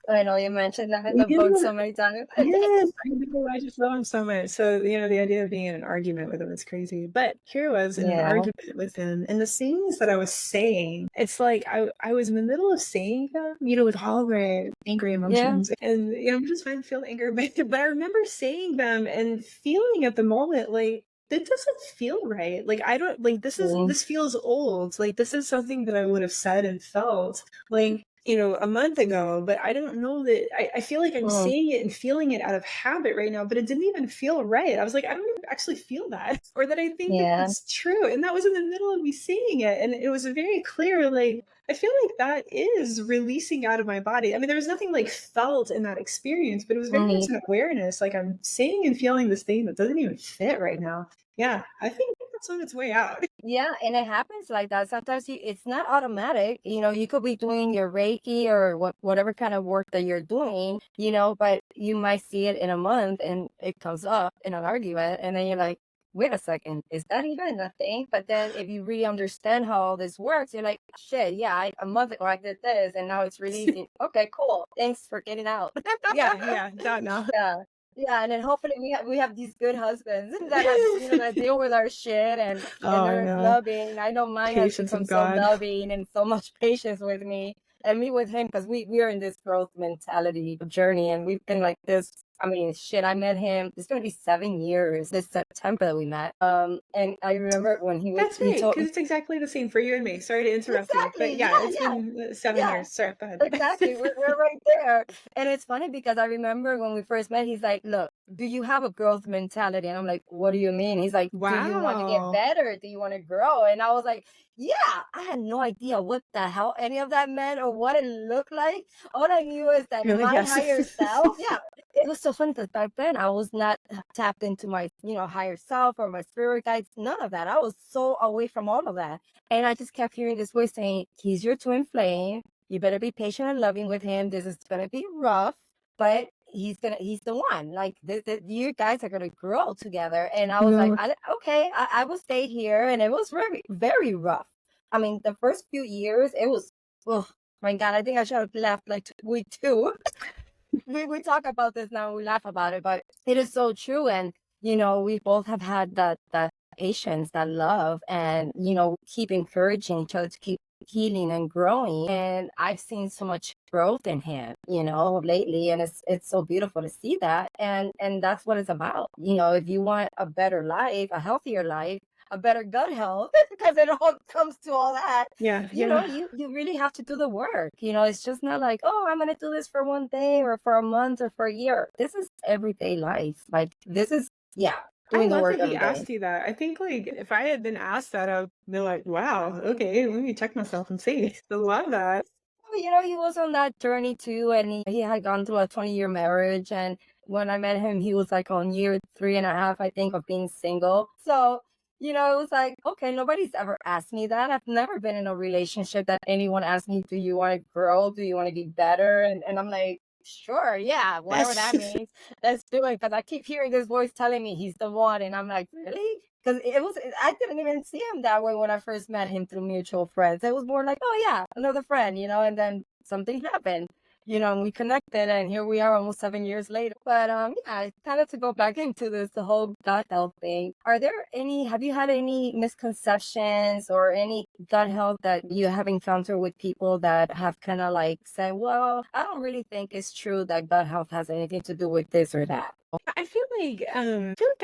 I know you mentioned that in the book Yeah. so many times. Yes, I know. I just love him so much. So, the idea of being in an argument with him is crazy. But here I was in an Yeah. argument with him, and the things that I was saying, it's like I was in the middle of saying them, with all my angry Yeah. emotions. And, I'm just fine feeling anger. But I remember saying them and feeling at the moment like, that doesn't feel right. Like, I don't like Mm, this feels old. Like, this is something that I would have said and felt. Like, a month ago, but I don't know that I feel like I'm mm, saying it and feeling it out of habit right now, but it didn't even feel right. I was like, I don't even actually feel that or that I think that yeah. that's true. And that was in the middle of me saying it. And it was very clear, like, I feel like that is releasing out of my body. I mean, there was nothing like felt in that experience, but it was very much Mhm. an awareness. Like, I'm saying and feeling this thing that doesn't even fit right now. Yeah, I think that's on its way out. Yeah, and it happens like that. Sometimes it's not automatic. You could be doing your Reiki or whatever kind of work that you're doing, but you might see it in a month and it comes up in an argument, and then you're like, wait a second, is that even a thing? But then if you really understand how all this works, you're like, shit, yeah, a month ago I did this, and now it's releasing. Okay, cool. Thanks for getting out. Yeah, done now. Yeah. Yeah, and then hopefully we have these good husbands that deal with our shit and Oh, I they're know. loving. I know mine has Patience become of so God. loving and so much patience with me and me with him because we are in this growth mentality journey and we've been like this. I mean, shit, I met him. It's gonna be 7 years this September that we met. And I remember when That's he great, told me because it's exactly the same for you and me. Sorry to interrupt you, but exactly, yeah, yeah, it's yeah, been 7 yeah. years. Sorry, go ahead. Exactly. We're right there. And it's funny because I remember when we first met, he's like, look, do you have a growth mentality? And I'm like, what do you mean? He's like, do you want to get Wow. better? Do you want to grow? And I was like, yeah, I had no idea what the hell any of that meant or what it looked like. All I knew is that You're like, my yes. higher self, yeah, it was so funny because back then I was not tapped into my, higher self or my spirit guides, none of that. I was so away from all of that. And I just kept hearing this voice saying, he's your twin flame. You better be patient and loving with him. This is gonna be rough, but he's the one. Like you guys are gonna grow together. And I was like, No. okay, I will stay here. And it was very, very rough. I mean, the first few years, it was, oh my God, I think I should have left like week two. We talk about this now, we laugh about it, but it is so true. And we both have had that patience, that love, and keep encouraging each other to keep healing and growing. And I've seen so much growth in him, lately, and it's so beautiful to see that. And that's what it's about. If you want a better life, a healthier life, a better gut health, because it all comes to all that, Yeah, yeah. you really have to do the work. It's just not like, oh, I'm gonna do this for one day or for a month or for a year. This is everyday life. Like this is, yeah, I doing the love work that he every day. asked you that. I think, like, if I had been asked that, I would be like, wow, okay, let me check myself and see. I love that. Well, he was on that journey too, and he had gone through a 20-year marriage. And when I met him, he was like on year 3.5, I think, of being single. So, it was like, okay, nobody's ever asked me that. I've never been in a relationship that anyone asked me, do you want to grow? Do you want to be better? And I'm like, sure, yeah, whatever that Yes. means, let's do it. Because I keep hearing this voice telling me he's the one, and I'm like, really? Because I didn't even see him that way when I first met him through mutual friends. It was more like, oh yeah, another friend, and then something happened, and we connected, and here we are almost 7 years later. But yeah, kind of to go back into the whole gut health thing. Have you had any misconceptions or any gut health that you have encountered with people that have kind of like said, well, I don't really think it's true that gut health has anything to do with this or that? I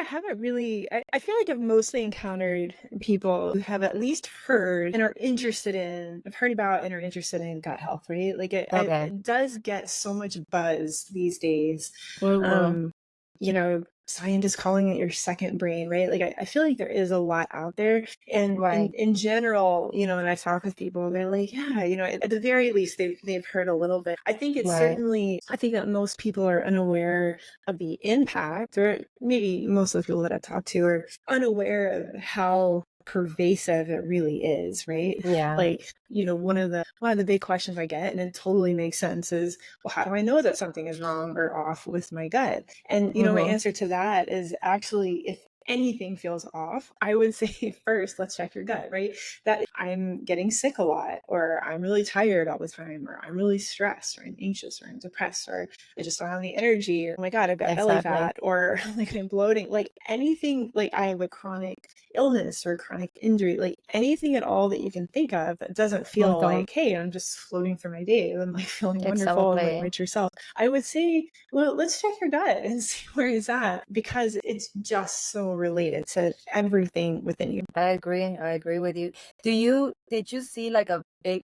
haven't really. I feel like I've mostly encountered people who have at least heard and are interested in. I've heard about and are interested in gut health, right? Like Okay. it does get so much buzz these days. Mm-hmm. Um, scientists calling it your second brain, right? Like I feel like there is a lot out there, and Right. in general, when I talk with people, they're like, yeah, at the very least, they've heard a little bit. I think it's Right. certainly. I think that most people are unaware of the impact, or maybe most of the people that I talk to are unaware of how pervasive it really is, right? Yeah. Like, one of the big questions I get, and it totally makes sense, is, well, how do I know that something is wrong or off with my gut? And, my Mm-hmm. answer to that is actually, if anything feels off, I would say first, let's check your gut, right? That I'm getting sick a lot, or I'm really tired all the time, or I'm really stressed, or I'm anxious, or I'm depressed, or I just don't have any energy, or oh my God, I've got belly Exactly. fat, or like I'm bloating, like anything, like I have a chronic illness or chronic injury, like anything at all that you can think of that doesn't feel Mm-hmm. like, hey, I'm just floating through my day and like feeling wonderful and like Exactly. rich yourself. I would say, well, let's check your gut and see where it's at, because it's just so related to everything within you. I agree with you. Did you see like a big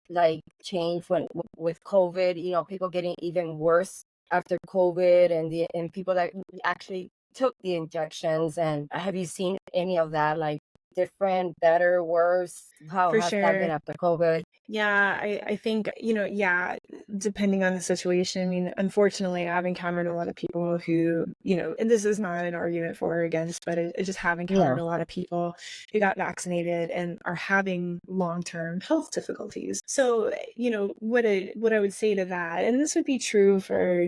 like change with COVID, people getting even worse after COVID, and people that actually took the injections, and have you seen any of that, like different, better, worse? How For has that been sure. after COVID? Yeah, I think, yeah, depending on the situation. I mean, unfortunately, I've encountered a lot of people who, and this is not an argument for or against, but I just have encountered Yeah. a lot of people who got vaccinated and are having long-term health difficulties. So, what I would say to that, and this would be true for,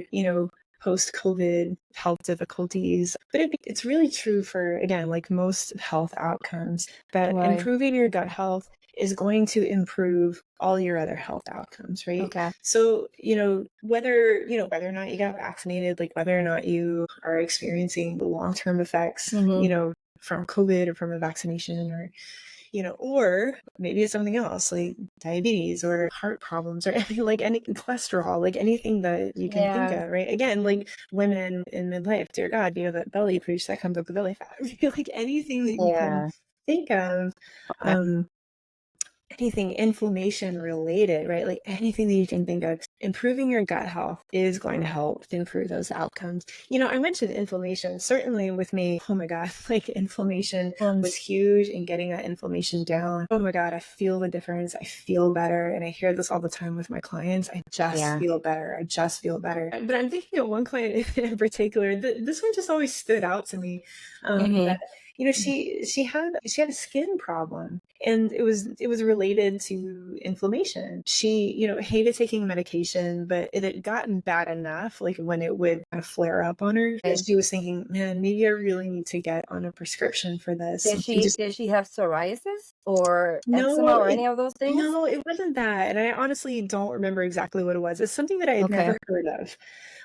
post-COVID health difficulties, but it's really true for, again, like most health outcomes, that Right. improving your gut health is going to improve all your other health outcomes, right? Okay. So, whether or not you got vaccinated, like whether or not you are experiencing the long-term effects, Mm-hmm. from COVID or from a vaccination, or maybe it's something else like diabetes or heart problems or any cholesterol, like anything that you can think Yeah. of, right? Again, like women in midlife, dear God, that belly pooch that comes up with belly fat, like anything that you can Yeah. think of. um Anything inflammation related, right? Like anything that you can think of, improving your gut health is going to help to improve those outcomes. I mentioned inflammation. Certainly with me, oh my God, like inflammation Um, was huge in getting that inflammation down. Oh my God, I feel the difference. I feel better. And I hear this all the time with my clients. I just yeah. feel better. I just feel better. But I'm thinking of one client in particular. This one just always stood out to me. Mm-hmm. That she had a skin problem, and it was related to inflammation. She hated taking medication, but it had gotten bad enough, like when it would kind of flare up on her, that she was thinking, man, maybe I really need to get on a prescription for this. Did And she she just did she have psoriasis or eczema no or it any of those things? no, it wasn't that, and I honestly don't remember exactly what it was. It's something that I had Okay. never heard of.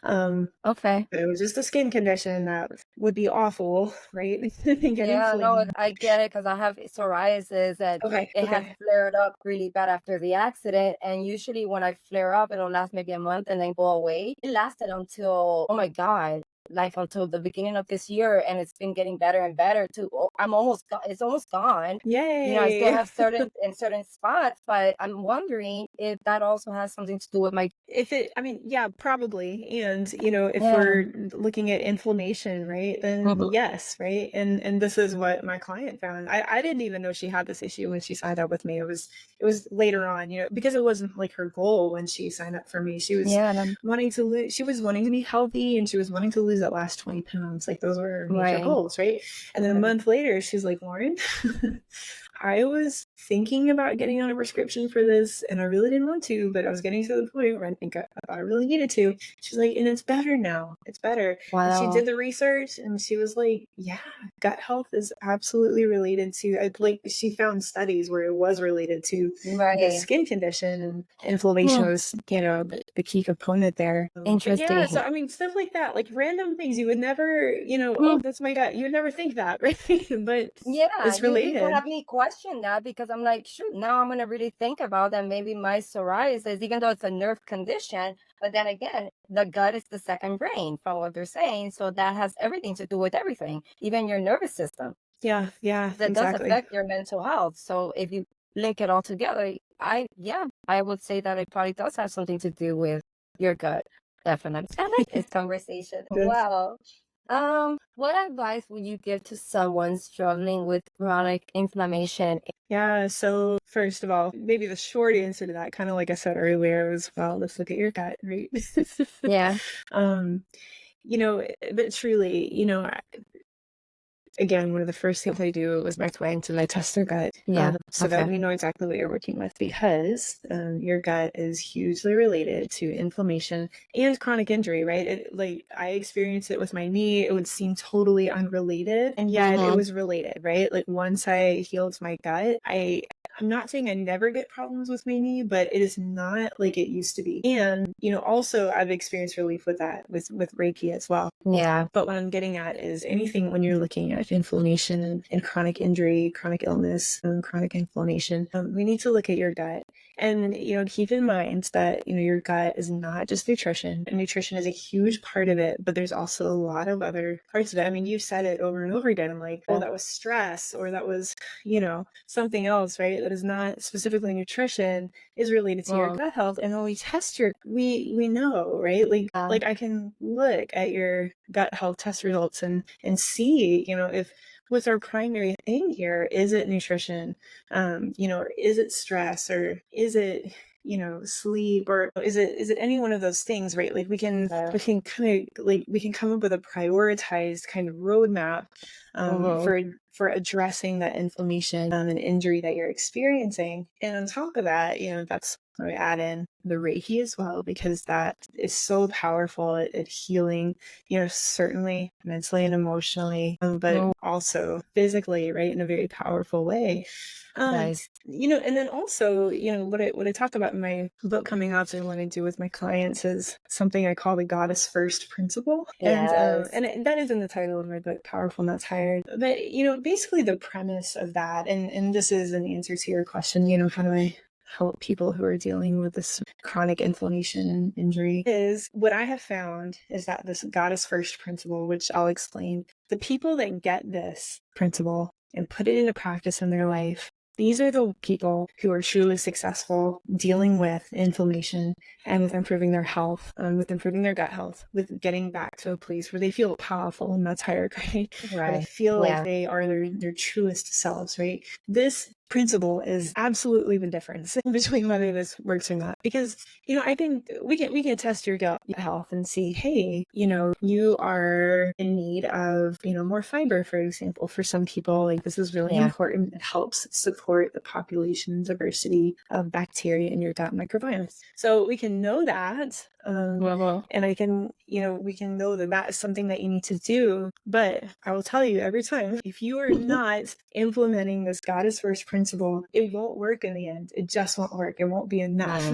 um Okay. It was just a skin condition that would be awful, right? Get Yeah, no, inflamed. I get it because I have psoriasis, and Okay, it had okay. flared up really bad after the accident. And usually when I flare up, it'll last maybe a month and then go away. It lasted until, oh my God, like until the beginning of this year, and it's been getting better and better too. It's almost gone. I still Yay! have certain spots, but I'm wondering if that also has something to do with my, I mean, yeah, probably. And, if yeah. we're looking at inflammation, right, then Mhm. yes, right. And this is what my client found. I didn't even know she had this issue when she signed up with me. It was later on, because it wasn't like her goal when she signed up for me. Yeah, and She was wanting to be healthy, and she was wanting to lose that last 20 pounds. Like those were her major right. goals, right? And then a month later, she's like, Lauren, I was thinking about getting on a prescription for this, and I really didn't want to, but I was getting to the point where I thought I really needed to. She's like, and it's better now. It's better. And she Wow. did the research, and she was like, yeah, gut health is absolutely related to, like, she found studies where it was related to the Right. skin condition, and inflammation Hmm. was, the key component there. But yeah, so Interesting. I mean, stuff like that, like random things you would never, Hmm. oh, that's my gut. You would never think that, right? But Yeah, it's you related. have me question that because I'm like, shoot, now I'm gonna really think about that. Maybe my psoriasis, even though it's a nerve condition, but then again, the gut is the second brain from what they're saying. So that has everything to do with everything, even your nervous system. Yeah, yeah, That does exactly. affect your mental health. So if you link it all together, I would say that it probably does have something to do with your gut. Definitely. I like this conversation. Yes. Wow. What advice would you give to someone struggling with chronic inflammation? Yeah, so first of all, maybe the short answer to that, kind of like I said earlier, was, well, let's look at your gut, right? Yeah. um, but truly, again, one of the first things I do with my clients is I test their gut. Yeah. So that we know exactly what you're working with, because your gut is hugely related to inflammation and chronic injury, right? Like, I experienced it with my knee. It would seem totally unrelated, and yet it was related, right? Like, once I healed my gut, I'm not saying I never get problems with my knee, but it is not like it used to be. And, also I've experienced relief with that, with Reiki as well. Yeah. But what I'm getting at is anything when you're looking at inflammation and chronic injury, chronic illness, and chronic inflammation, we need to look at your gut. And, keep in mind that, your gut is not just nutrition. And nutrition is a huge part of it, but there's also a lot of other parts of it. I mean, you've said it over and over again. I'm like, oh, that was stress, or that was, something else, right? That is not specifically nutrition, is related to your gut health. And when we test we know, right? Like I can look at your gut health test results and see, if what's our primary thing here, is it nutrition, or is it stress, or is it, sleep, or is it any one of those things, right? Like we can kind of, like, we can come up with a prioritized kind of roadmap for addressing that inflammation and injury that you're experiencing. And on top of that, that's I add in the Reiki as well, because that is so powerful at healing, certainly mentally and emotionally, but also physically, right, in a very powerful way. Nice. And then also, what I talk about in my book coming up and what I do with my clients is something I call the Goddess First principle. Yes. And that is in the title of my book, Powerful Not Tired. But, basically the premise of that, and this is an answer to your question, how do I help people who are dealing with this chronic inflammation and injury, is what I have found is that this Goddess First principle, which I'll explain, the people that get this principle and put it into practice in their life, these are the people who are truly successful dealing with inflammation and with improving their health, with improving their gut health, with getting back to a place where they feel powerful and not tired, right? Where they feel like they are their truest selves, right? This principle is absolutely the difference between whether this works or not. Because, I think we can test your gut health and see, hey, you are in need of, more fiber, for example. For some people, like, this is really important. It helps support the population diversity of bacteria in your gut microbiome. So we can know that. And I can, we can know that that is something that you need to do. But I will tell you every time, if you are not implementing this Goddess First principle, it won't work in the end. It just won't work. It won't be enough.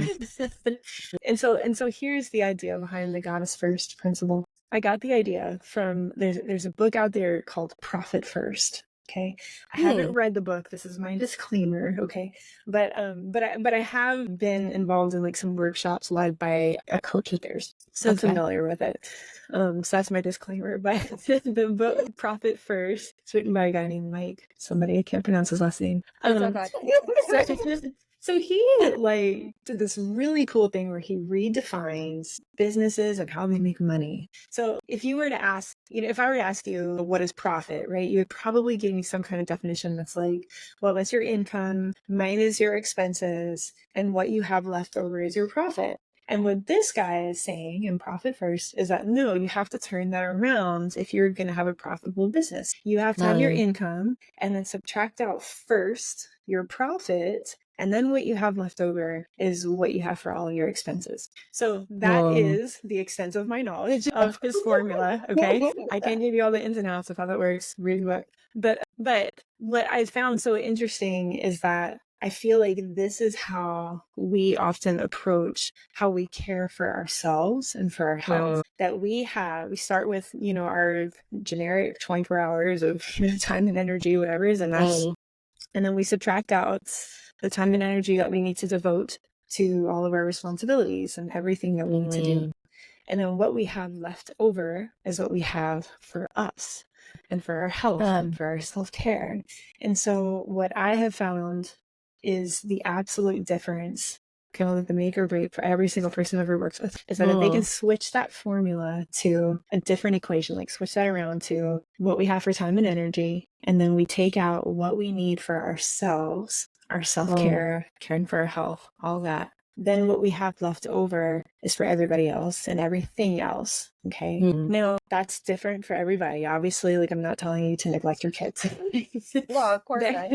And so here's the idea behind the Goddess First principle. I got the idea from, there's a book out there called Profit First. Okay. I haven't read the book. This is my disclaimer. Okay. But I have been involved in like some workshops led by a coach of theirs. So I'm familiar with it. So that's my disclaimer. But the book Profit First, it's written by a guy named Mike. Somebody, I can't pronounce his last name. So he did this really cool thing where he redefines businesses and how they make money. So if you were to ask, if I were to ask you, what is profit, right? You would probably give me some kind of definition that's like, well, that's your income minus your expenses, and what you have left over is your profit. And what this guy is saying in Profit First is that, no, you have to turn that around if you're going to have a profitable business. You have to have your income and then subtract out first your profit, and then what you have left over is what you have for all your expenses. So that is the extent of my knowledge of his formula. Okay. I can't give you all the ins and outs of how that works. Read the book. But what I found so interesting is that I feel like this is how we often approach how we care for ourselves and for our health. That we start with, our generic 24 hours of time and energy, whatever is enough. And then we subtract out the time and energy that we need to devote to all of our responsibilities and everything that we need to do. And then what we have left over is what we have for us and for our health and for our self-care. And so what I have found is the absolute difference, kind of the make or break for every single person I've ever worked with, is that if they can switch that formula to a different equation, like switch that around to what we have for time and energy, and then we take out what we need for ourselves, our self-care, caring for our health, all that, then what we have left over is for everybody else and everything else. Okay. Mm. Now that's different for everybody. Obviously, like I'm not telling you to neglect your kids. Well, of course not.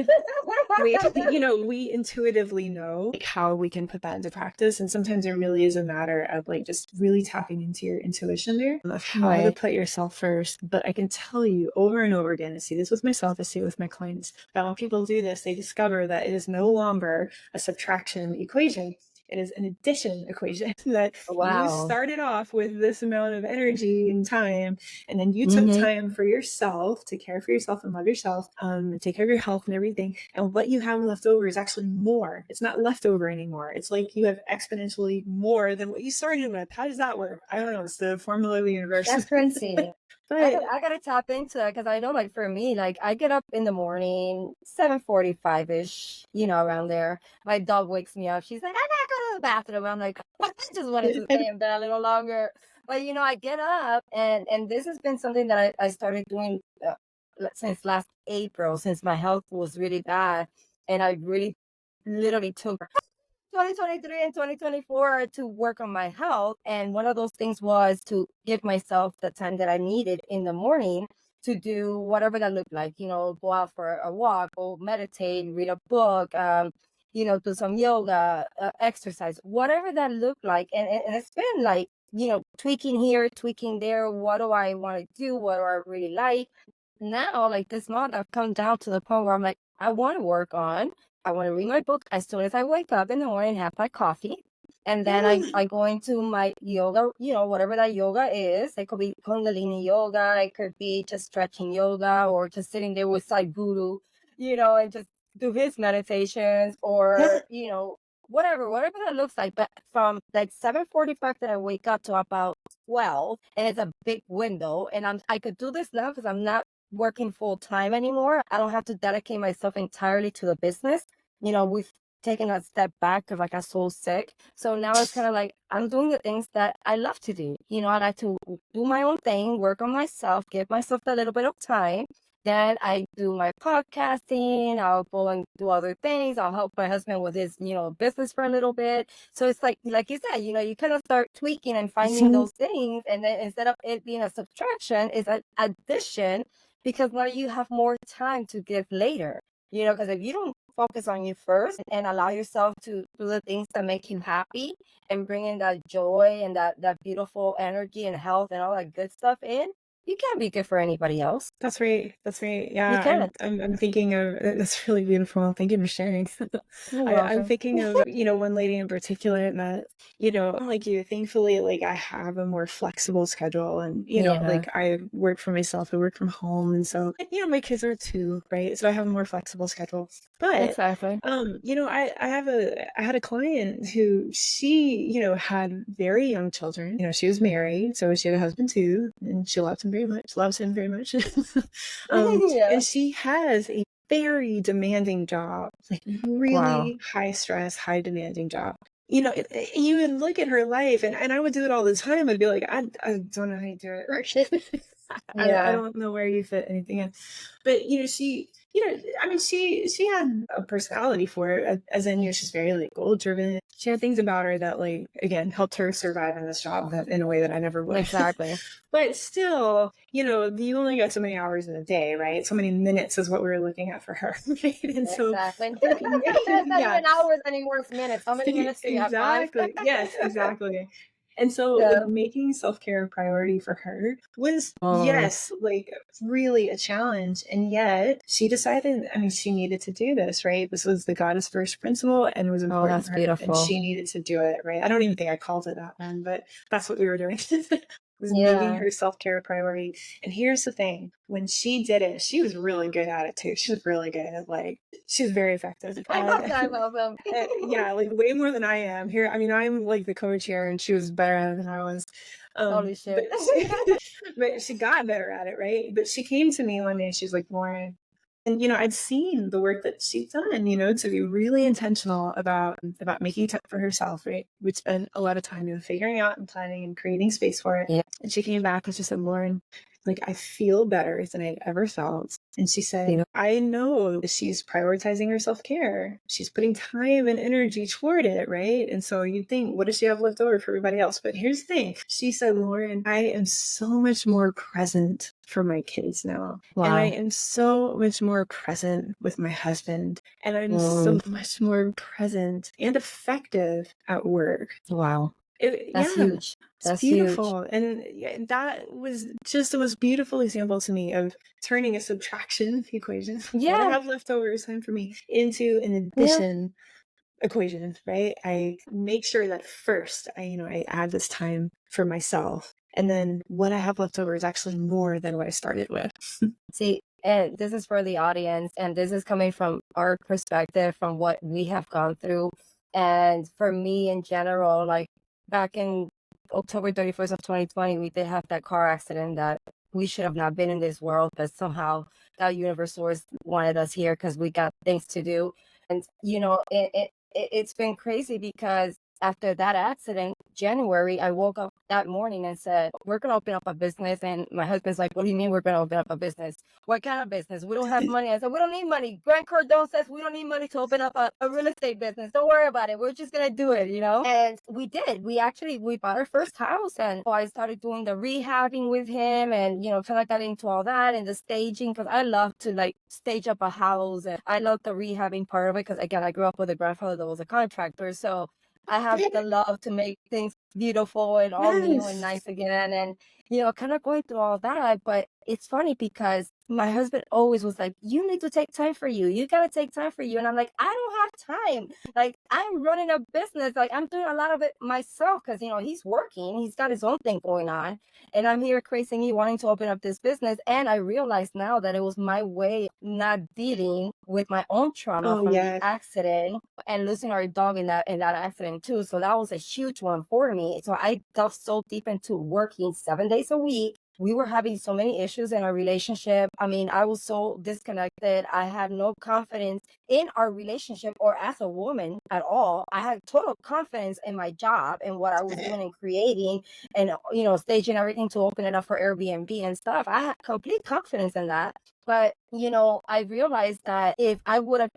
we intuitively know like how we can put that into practice. And sometimes it really is a matter of like just really tapping into your intuition there of how to put yourself first. But I can tell you over and over again, I see this with myself, I see it with my clients, that when people do this, they discover that it is no longer a subtraction equation. It is an addition equation that you started off with this amount of energy and time, and then you took time for yourself to care for yourself and love yourself, take care of your health and everything. And what you have left over is actually more. It's not leftover anymore. It's like you have exponentially more than what you started with. How does that work? I don't know. It's the formula of the universe. That's crazy. But I gotta tap into that because I know, like for me, like I get up in the morning, 7:45-ish, around there. My dog wakes me up. She's like, "I gotta go to the bathroom." I'm like, I just wanted to stay in bed a little longer. But I get up, and this has been something that I started doing since last April, since my health was really bad, and I really literally took 2023 and 2024 to work on my health. And one of those things was to give myself the time that I needed in the morning to do whatever that looked like, go out for a walk or meditate, read a book, do some yoga, exercise, whatever that looked like. And it's been like, tweaking here, tweaking there. What do I want to do? What do I really like? Now, like this month, I've come down to the point where I'm like, I want to work on I want to read my book as soon as I wake up in the morning, have my coffee. And then I go into my yoga, whatever that yoga is. It could be Kundalini yoga. It could be just stretching yoga or just sitting there with Guru, and just do his meditations or, whatever that looks like. But from like 7:45 that I wake up to about 12, and it's a big window, and I could do this now because I'm not working full time anymore. I don't have to dedicate myself entirely to the business. We've taken a step back because I got so sick. So now it's kind of like I'm doing the things that I love to do. I like to do my own thing, work on myself, give myself a little bit of time. Then I do my podcasting. I'll go and do other things. I'll help my husband with his, business for a little bit. So it's like you said, you kind of start tweaking and finding those things. And then instead of it being a subtraction, it's an addition because now you have more time to give later. Because if you don't focus on you first and allow yourself to do the things that make you happy and bring in that joy and that beautiful energy and health and all that good stuff in, you can't be good for anybody else. That's right. That's right. You Yeah, can't. I'm thinking of that's really beautiful. Thank you for sharing. You're I'm welcome. thinking of one lady in particular that like you. Thankfully, like I have a more flexible schedule, and like I work for myself. I work from home, and so my kids are two, right? So I have a more flexible schedule. But Exactly. I had a client who she had very young children. She was married, so she had a husband too, and she loved him very much. Loves him very much. And she has a very demanding job, like really high stress, high demanding job. You would look at her life, and I would do it all the time. I'd be like, I don't know how you do it. I don't know where you fit anything in. But she she had a personality for it, as in she's very like goal driven. She had things about her that like again helped her survive in this job in a way that I never would. Exactly. But still, you only got so many hours in a day, right? So many minutes is what we were looking at for her, right? And so exactly. It's not even hours anymore, it's minutes. How many minutes do you have? Exactly. Yes, exactly. And so like, making self-care a priority for her was, yes, like really a challenge. And yet she decided, she needed to do this, right? This was the goddess first principle and it was important. That's beautiful. And she needed to do it, right? I don't even think I called it that then, but that's what we were doing. Was making her self-care a priority. And here's the thing, when she did it, she was really good at it too. She was really good at she was very effective. I love them. Yeah, like way more than I am here. I'm like the coach here and she was better at it than I was. Holy shit. But she got better at it, right? But she came to me one day, she's like, Lauren, and I'd seen the work that she's done, to be really intentional about making time for herself, right? We'd spend a lot of time figuring out and planning and creating space for it. Yeah. And she came back and she said, Lauren, Like, I feel better than I've ever felt. And she said, know, I know she's prioritizing her self care. She's putting time and energy toward it, right? And so you think, what does she have left over for everybody else? But here's the thing. She said, Lauren, I am so much more present for my kids now. And I wow. am so much more present with my husband. And I'm so much more present and effective at work. Wow. That's Yeah, huge. it's That's huge. beautiful. And that was just the most beautiful example to me of turning a subtraction equation, what I Yeah. have left over is time for me, into an Yeah. addition equation, right? I make sure that first I add this time for myself. And then what I have left over is actually more than what I started with. See, and this is for the audience, and this is coming from our perspective, from what we have gone through. And for me in general, like back in October 31st of 2020, we did have that car accident that we should have not been in this world, but somehow that universe source wanted us here because we got things to do. And, it's been crazy because after that accident, January, I woke up that morning and said, we're going to open up a business. And my husband's like, what do you mean we're going to open up a business? What kind of business? We don't have money. I said, we don't need money. Grant Cardone says we don't need money to open up a real estate business. Don't worry about it. We're just going to do it, And we did. We bought our first house. And so I started doing the rehabbing with him and, kind of got into all that and the staging because I love to like stage up a house. And I love the rehabbing part of it because, again, I grew up with a grandfather that was a contractor. So I have the love to make things beautiful and all new and Yes. nice again. And, kind of going through all that. But it's funny because my husband always was like, you need to take time for you. You got to take time for you. And I'm like, I don't have time. Like, I'm running a business. Like, I'm doing a lot of it myself because, he's working. He's got his own thing going on. And I'm here crazily wanting to open up this business. And I realized now that it was my way of not dealing with my own trauma Oh, from the yes. accident and losing our dog in that accident too. So that was a huge one for me. So I delved so deep into working 7 days a week. We were having so many issues in our relationship. I mean, I was so disconnected. I had no confidence in our relationship or as a woman at all. I had total confidence in my job and what I was doing and creating and, staging everything to open it up for Airbnb and stuff. I had complete confidence in that. But, I realized that if I would have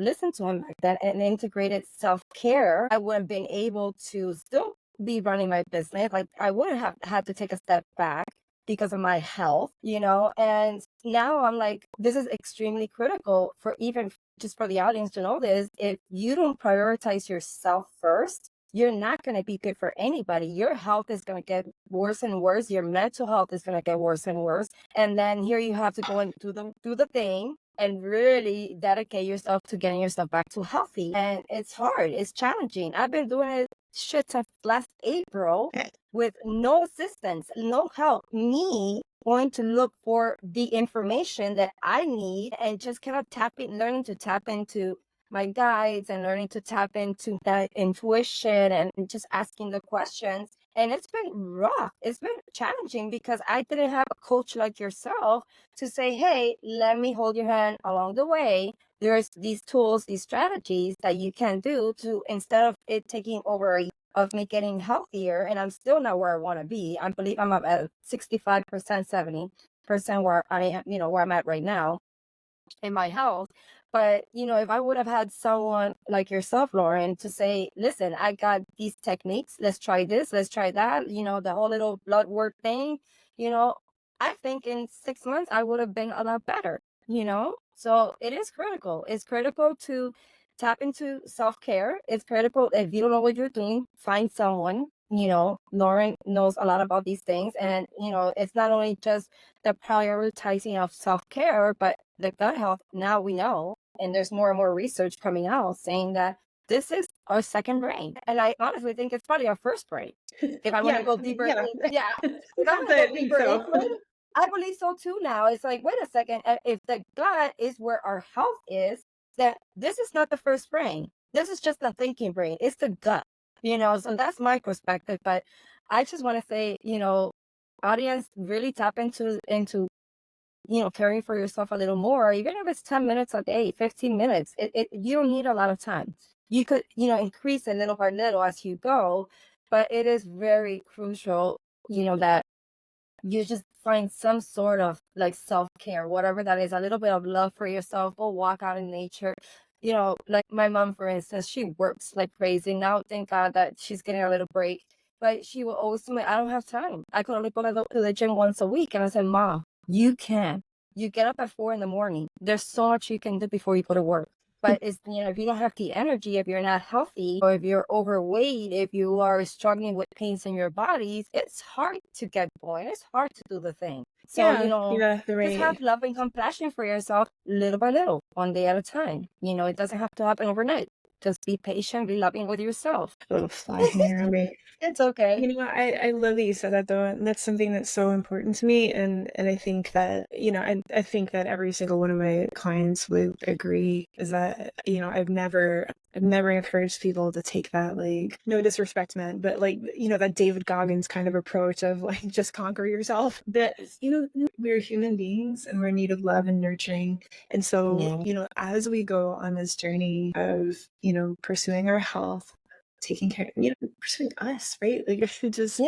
listened to him back then and integrated self-care, I would have been able to still be running my business. Like I wouldn't have had to take a step back because of my health, and now I'm like, this is extremely critical for even just for the audience to know this. If you don't prioritize yourself first, you're not going to be good for anybody. Your health is going to get worse and worse. Your mental health is going to get worse and worse. And then here you have to go and do the thing and really dedicate yourself to getting yourself back to healthy. And it's hard. It's challenging. I've been doing it shit since last April with no assistance, no help. Me going to look for the information that I need and just kind of learning to tap into my guides and learning to tap into that intuition and just asking the questions. And it's been rough. It's been challenging because I didn't have a coach like yourself to say, hey, let me hold your hand along the way. There's these tools, these strategies that you can do to, instead of it taking over a year of me getting healthier, and I'm still not where I want to be. I believe I'm at 65%, 70% where I am, where I'm at right now in my health. But, if I would have had someone like yourself, Lauren, to say, listen, I got these techniques, let's try this, let's try that, the whole little blood work thing, I think in 6 months I would have been a lot better, So it is critical. It's critical to tap into self-care. It's critical if you don't know what you're doing, find someone. Lauren knows a lot about these things. And, it's not only just the prioritizing of self-care, but the gut health. Now we know, and there's more and more research coming out saying that this is our second brain. And I honestly think it's probably our first brain. If I want to Yeah. go deeper, Yeah. yeah, if I want to I go think deeper into so. it, I believe so too now. It's like, wait a second, if the gut is where our health is, that this is not the first brain. This is just the thinking brain. It's the gut, so that's my perspective. But I just want to say, audience, really tap into caring for yourself a little more, even if it's 10 minutes a day, 15 minutes. You don't need a lot of time. You could, increase it little by little as you go, but it is very crucial, that you just find some sort of like self-care, whatever that is, a little bit of love for yourself. Go walk out in nature. Like my mom, for instance, she works like crazy now. Thank God that she's getting a little break. But she will always tell me, I don't have time. I could only go to the gym once a week. And I said, Ma, you can. You get up at 4 in the morning. There's so much you can do before you go to work. But if you don't have the energy, if you're not healthy, or if you're overweight, if you are struggling with pains in your bodies, it's hard to get going. It's hard to do the thing. So, Yeah, just have love and compassion for yourself little by little, one day at a time. It doesn't have to happen overnight. Just be patient, be loving with yourself. a little fly hanging around me. It's okay. You know what? I love that you said that though. And that's something that's so important to me. And I think that, I think that every single one of my clients would agree is that, I've never encouraged people to take that, like, no disrespect meant, but like, that David Goggins kind of approach of like, just conquer yourself. That, we're human beings and we're in need of love and nurturing. And so, as we go on this journey of, pursuing our health, taking care, pursuing us, right? Like just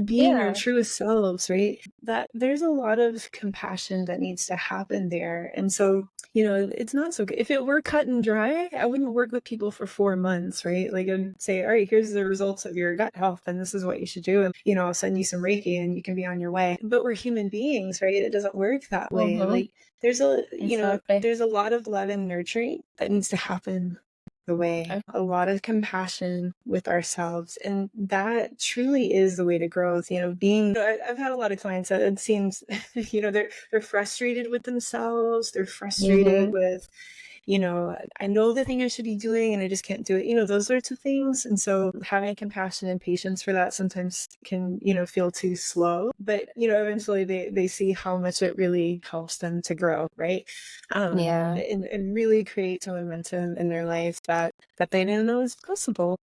being our truest selves, right? That there's a lot of compassion that needs to happen there. And so, it's not so good. If it were cut and dry, I wouldn't work with people for 4 months, right? Like I'd say, all right, here's the results of your gut health, and this is what you should do. And, I'll send you some Reiki and you can be on your way. But we're human beings, right? It doesn't work that way. Like there's there's a lot of love and nurturing that needs to happen the way, a lot of compassion with ourselves, and that truly is the way to growth. I've had a lot of clients that it seems they're frustrated with themselves, they're frustrated with, I know the thing I should be doing and I just can't do it, those sorts of things. And so having compassion and patience for that sometimes can, feel too slow, but, eventually they see how much it really helps them to grow, right? And really create some momentum in their life that they didn't know was possible.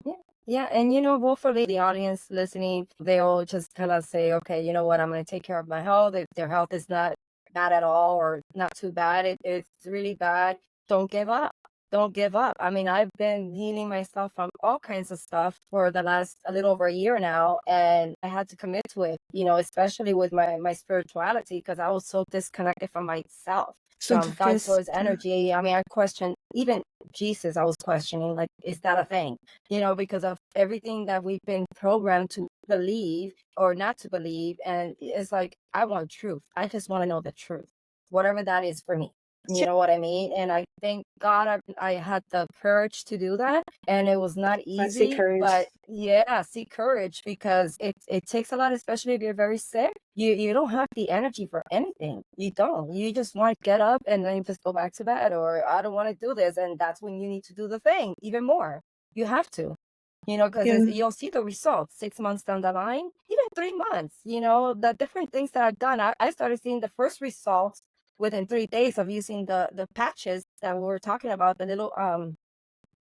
Yeah, and hopefully the audience listening, they all just kind of say, okay, you know what, I'm going to take care of my health. If their health is not bad at all or not too bad, it's really bad, don't give up. Don't give up. I mean, I've been healing myself from all kinds of stuff for the last a little over a year now, and I had to commit to it, especially with my spirituality, because I was so disconnected from myself, from God's source energy. I mean, I questioned even Jesus. I was questioning, like, is that a thing? Because of everything that we've been programmed to believe or not to believe. And it's like, I want truth. I just want to know the truth, whatever that is for me. You know what I mean? And I thank God I had the courage to do that. And it was not easy, but see courage, because it takes a lot, especially if you're very sick. You don't have the energy for anything. You don't. You just want to get up and then just go back to bed, or I don't want to do this. And that's when you need to do the thing even more. You have to. Because you'll see the results 6 months down the line, even 3 months, the different things that I've done. I started seeing the first results within 3 days of using the patches that we were talking about, the little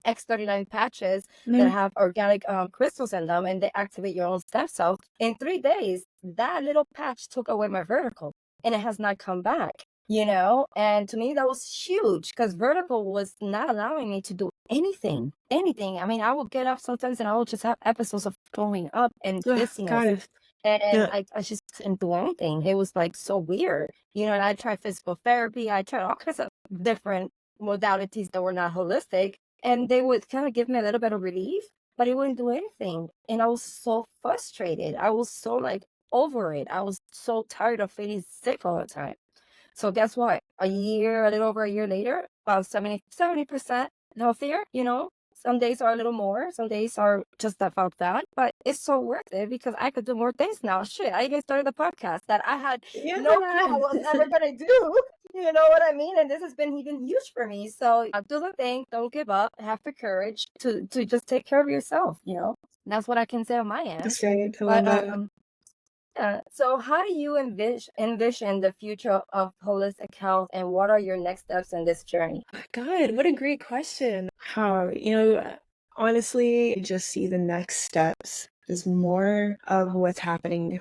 X39 patches that have organic crystals in them, and they activate your own stem cells. In 3 days, that little patch took away my vertigo, and it has not come back. And to me that was huge, because vertigo was not allowing me to do anything. I mean, I will get up sometimes and I will just have episodes of throwing up and dizziness. And I just couldn't do anything. It was like so weird, and I tried physical therapy. I tried all kinds of different modalities that were not holistic, and they would kind of give me a little bit of relief, but it wouldn't do anything. And I was so frustrated. I was so like over it. I was so tired of feeling sick all the time. So guess what? A little over a year later, about 70% healthier. Some days are a little more, some days are just about that, but it's so worth it because I could do more things now. Shit, I even started a podcast that I had no clue I was ever gonna do. You know what I mean? And this has been even huge for me. So do the thing, don't give up, have the courage to just take care of yourself. That's what I can say on my end. That's great. I love that. So how do you envision the future of holistic health, and what are your next steps in this journey? God, what a great question. How, honestly, I just see the next steps is more of what's happening now.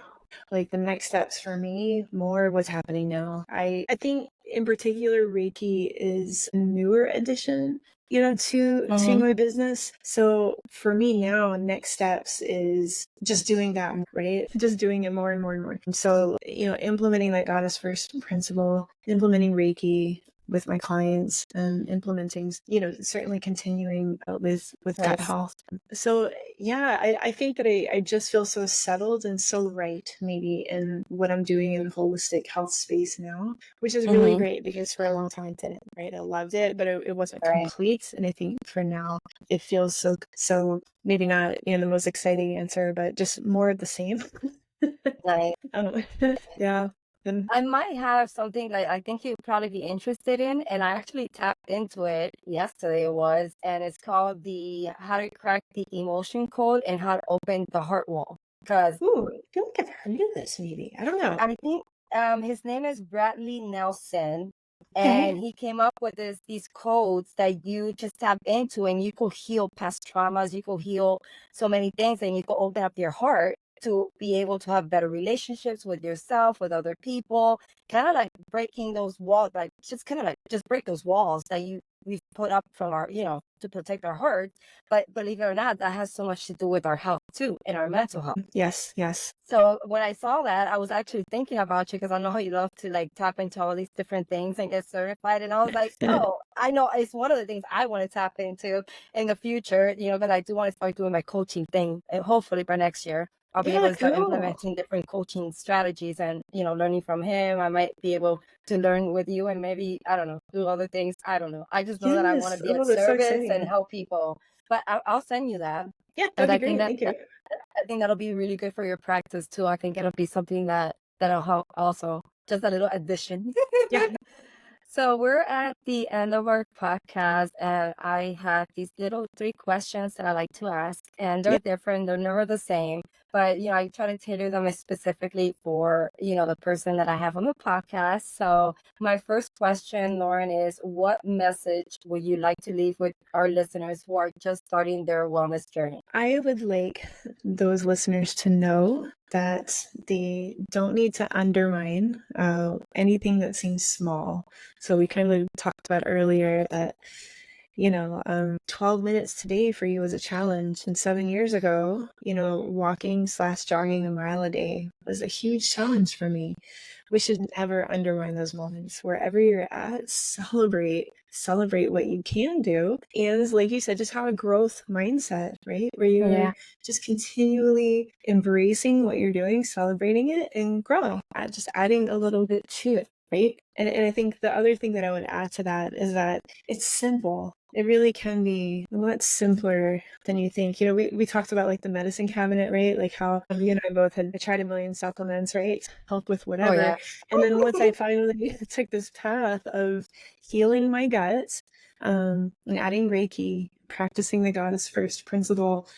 Like the next steps for me, more of what's happening now. I think in particular, Reiki is a newer addition, to my business. So for me now, next steps is just doing that, right? Just doing it more and more and more. So, implementing that goddess first principle, implementing Reiki with my clients, and implementing, certainly continuing with gut health. So yeah, I think that I just feel so settled and so right maybe in what I'm doing in the holistic health space now, which is really great, because for a long time I didn't, right? I loved it, but it wasn't complete. And I think for now it feels so maybe not, the most exciting answer, but just more of the same. Right. Yeah. I might have something like I think you'd probably be interested in, and I actually tapped into it yesterday. It was, and it's called the How to Crack the Emotion Code and How to Open the Heart Wall. Because Ooh, I feel like I've heard of this maybe. I don't know. I think his name is Bradley Nelson, Okay. and he came up with these codes that you just tap into, and you could heal past traumas, you could heal so many things, and you could open up your heart to be able to have better relationships with yourself, with other people, kind of like breaking those walls, like just kind of like just break those walls that we've put up from our, to protect our heart. But believe it or not, that has so much to do with our health too, and our mental health. Yes. So when I saw that, I was actually thinking about you, because I know how you love to like tap into all these different things and get certified. And I was like, oh, I know it's one of the things I want to tap into in the future, but I do want to start doing my coaching thing. And hopefully by next year, I'll be able to start implementing different coaching strategies and, learning from him. I might be able to learn with you and maybe, I don't know, do other things. I don't know. I just know that I want to be of service and help people. But I'll send you that. Yeah, that'd be great. Thank you. I think that'll be really good for your practice too. I think it'll be something that'll help also. Just a little addition. Yeah. So we're at the end of our podcast, and I have these little 3 questions that I like to ask, and they're different. They're never the same, but I try to tailor them specifically for the person that I have on the podcast. So my first question, Lauren, is what message would you like to leave with our listeners who are just starting their wellness journey? I would like those listeners to know that they don't need to undermine anything that seems small. So we kind of talked about earlier that 12 minutes today for you was a challenge, and 7 years ago, walking/jogging a mile a day was a huge challenge for me. We shouldn't ever undermine those moments. Wherever you're at, celebrate what you can do, and like you said, just have a growth mindset, right, where you're just continually embracing what you're doing, celebrating it, and growing, just adding a little bit to it, right? And I think the other thing that I would add to that is that it's simple. It really can be a lot simpler than you think. We talked about like the medicine cabinet, right? Like how you and I both had tried a million supplements, right? Help with whatever. yeah. And then once I finally took this path of healing my gut, and adding Reiki, practicing the goddess first principle,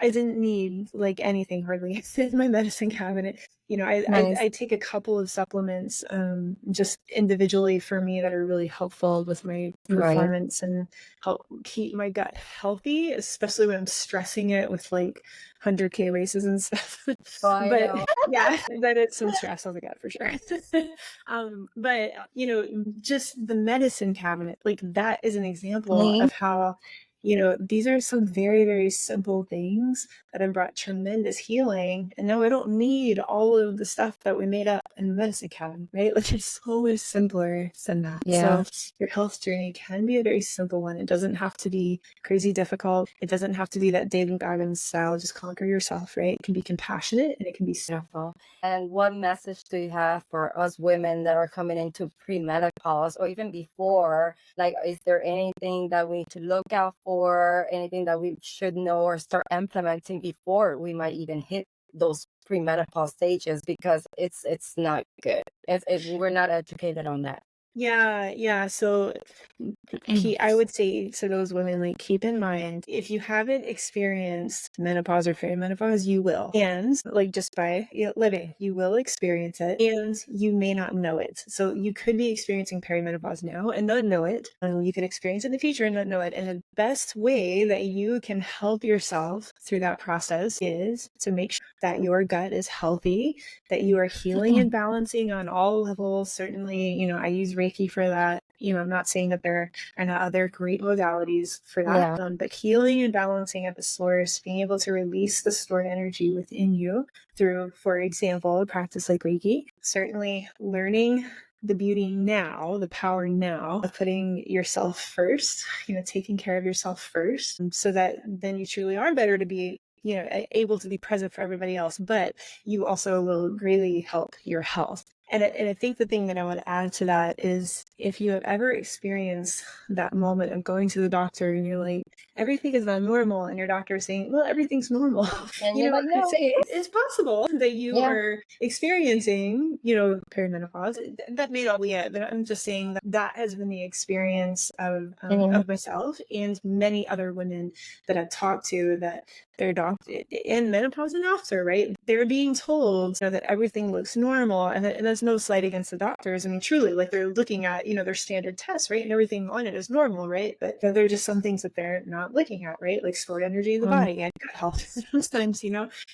I didn't need like anything hardly in my medicine cabinet. I take a couple of supplements just individually for me that are really helpful with my performance and help keep my gut healthy, especially when I'm stressing it with like 100K races and stuff. But yeah, that is some stress on the gut for sure. But just the medicine cabinet, like that is an example of how these are some very, very simple things that have brought tremendous healing. And no, I don't need all of the stuff that we made up in the medicine cabinet, right? Like it's so much simpler than that. Yeah. So your health journey can be a very simple one. It doesn't have to be crazy difficult. It doesn't have to be that David Goggins style, just conquer yourself, right? It can be compassionate and it can be beautiful. And what message do you have for us women that are coming into premenopause or even before? Like, is there anything that we need to look out for? Anything that we should know or start implementing before we might even hit those premenopause stages? Because it's not good. We're not educated on that. Yeah. So I would say to those women, like, keep in mind, if you haven't experienced menopause or perimenopause, you will. And like just by living, you will experience it and you may not know it. So you could be experiencing perimenopause now and not know it. And you could experience it in the future and not know it. And the best way that you can help yourself through that process is to make sure that your gut is healthy, that you are healing and balancing on all levels. Certainly, I use Reiki for that. I'm not saying that there are not other great modalities for that, Yeah. but healing and balancing at the source, being able to release the stored energy within you through, for example, a practice like Reiki, certainly learning the beauty now, the power now of putting yourself first, taking care of yourself first, so that then you truly are better to be, able to be present for everybody else, but you also will greatly help your health. And I think the thing that I would add to that is, if you have ever experienced that moment of going to the doctor and you're like, everything is not normal, and your doctor is saying, well, everything's normal. And you're like, I'd no. say it's possible that you Yeah. are experiencing, perimenopause. That may not be it, but I'm just saying that has been the experience of myself and many other women that I've talked to, that their doctor in menopause and after, right? They're being told that everything looks normal, and there's no slight against the doctors. I mean, truly, like, they're looking at, their standard tests, right? And everything on it is normal, right? But there are just some things that they're not looking at, right? Like stored energy in the body and gut health sometimes,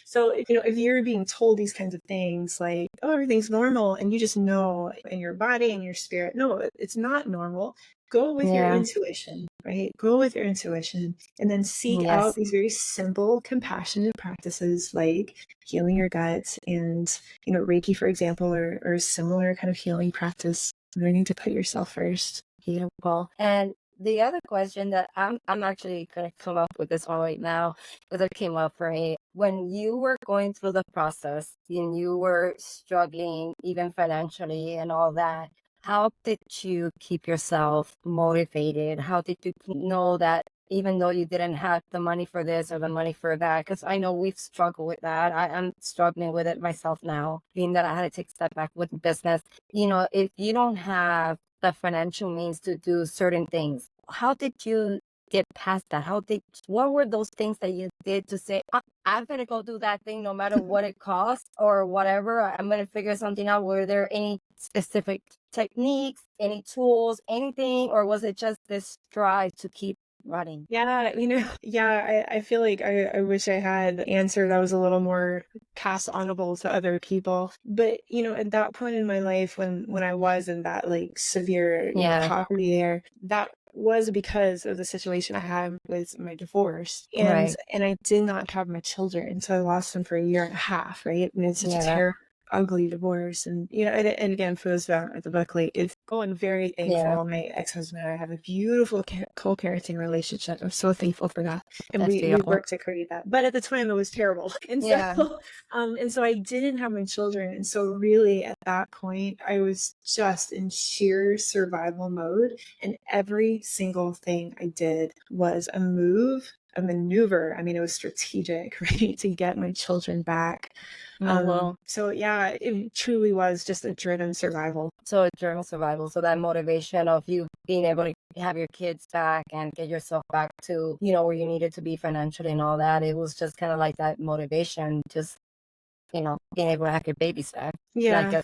So, if you're being told these kinds of things like, oh, everything's normal, and you just know in your body and your spirit, no, it's not normal. Go with your intuition, right? Go with your intuition, and then seek out these very simple, compassionate practices like healing your gut and, Reiki, for example, or a similar kind of healing practice, learning to put yourself first. Beautiful. And the other question that I'm actually gonna come up with this one right now, because it came up for me. When you were going through the process and you were struggling even financially and all that, how did you keep yourself motivated? How did you know that even though you didn't have the money for this or the money for that? Because I know we've struggled with that. I'm struggling with it myself now, being that I had to take a step back with business. If you don't have the financial means to do certain things, how did you get past that? What were those things that you did to say, I'm gonna go do that thing no matter what it costs or whatever, I'm gonna figure something out? Were there any specific techniques, any tools, anything, or was it just this drive to keep running? Yeah, I feel like I wish I had an answer that was a little more pass onable to other people. But, at that point in my life, when I was in that, like, severe, poverty there, that was because of the situation I had with my divorce. And I did not have my children. So I lost them for a year and a half, right? And it's such a terrible, ugly divorce. And, and again, for those at the book, like, it's going very thankful. My ex-husband and I have a beautiful co-parenting relationship. I'm so thankful for that. And we worked to create that. But at the time, it was terrible. And so, and so I didn't have my children. And so really at that point, I was just in sheer survival mode. And every single thing I did was a maneuver. I mean, it was strategic, right? To get my children back. So yeah, it truly was just a driven survival. So that motivation of you being able to have your kids back and get yourself back to, where you needed to be financially and all that. It was just kind of like that motivation, just, being able to have your babies back. Yeah,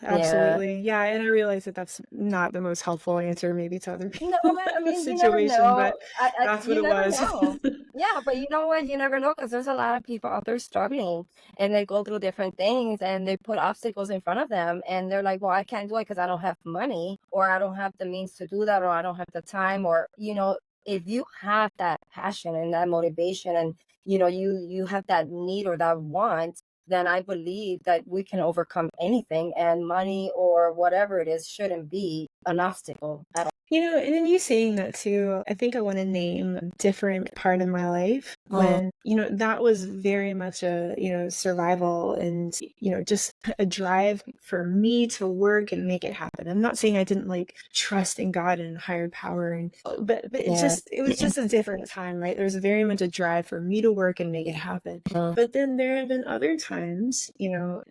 absolutely. Yeah, and I realize that that's not the most helpful answer maybe to other people No, I in the mean, you never situation, know. but that's what You it never was. know. Yeah, but you know what? You never know, because there's a lot of people out there struggling, and they go through different things, and they put obstacles in front of them, and they're like, well, I can't do it because I don't have money, or I don't have the means to do that, or I don't have the time, or, if you have that passion and that motivation, and, you have that need or that want, then I believe that we can overcome anything, and money or whatever it is shouldn't be an obstacle at all. And then you saying that too, I think I want to name a different part of my life when, that was very much a, survival and, just a drive for me to work and make it happen. I'm not saying I didn't, like, trust in God and higher power, but it was just a different time, right? There was very much a drive for me to work and make it happen. But then there have been other times,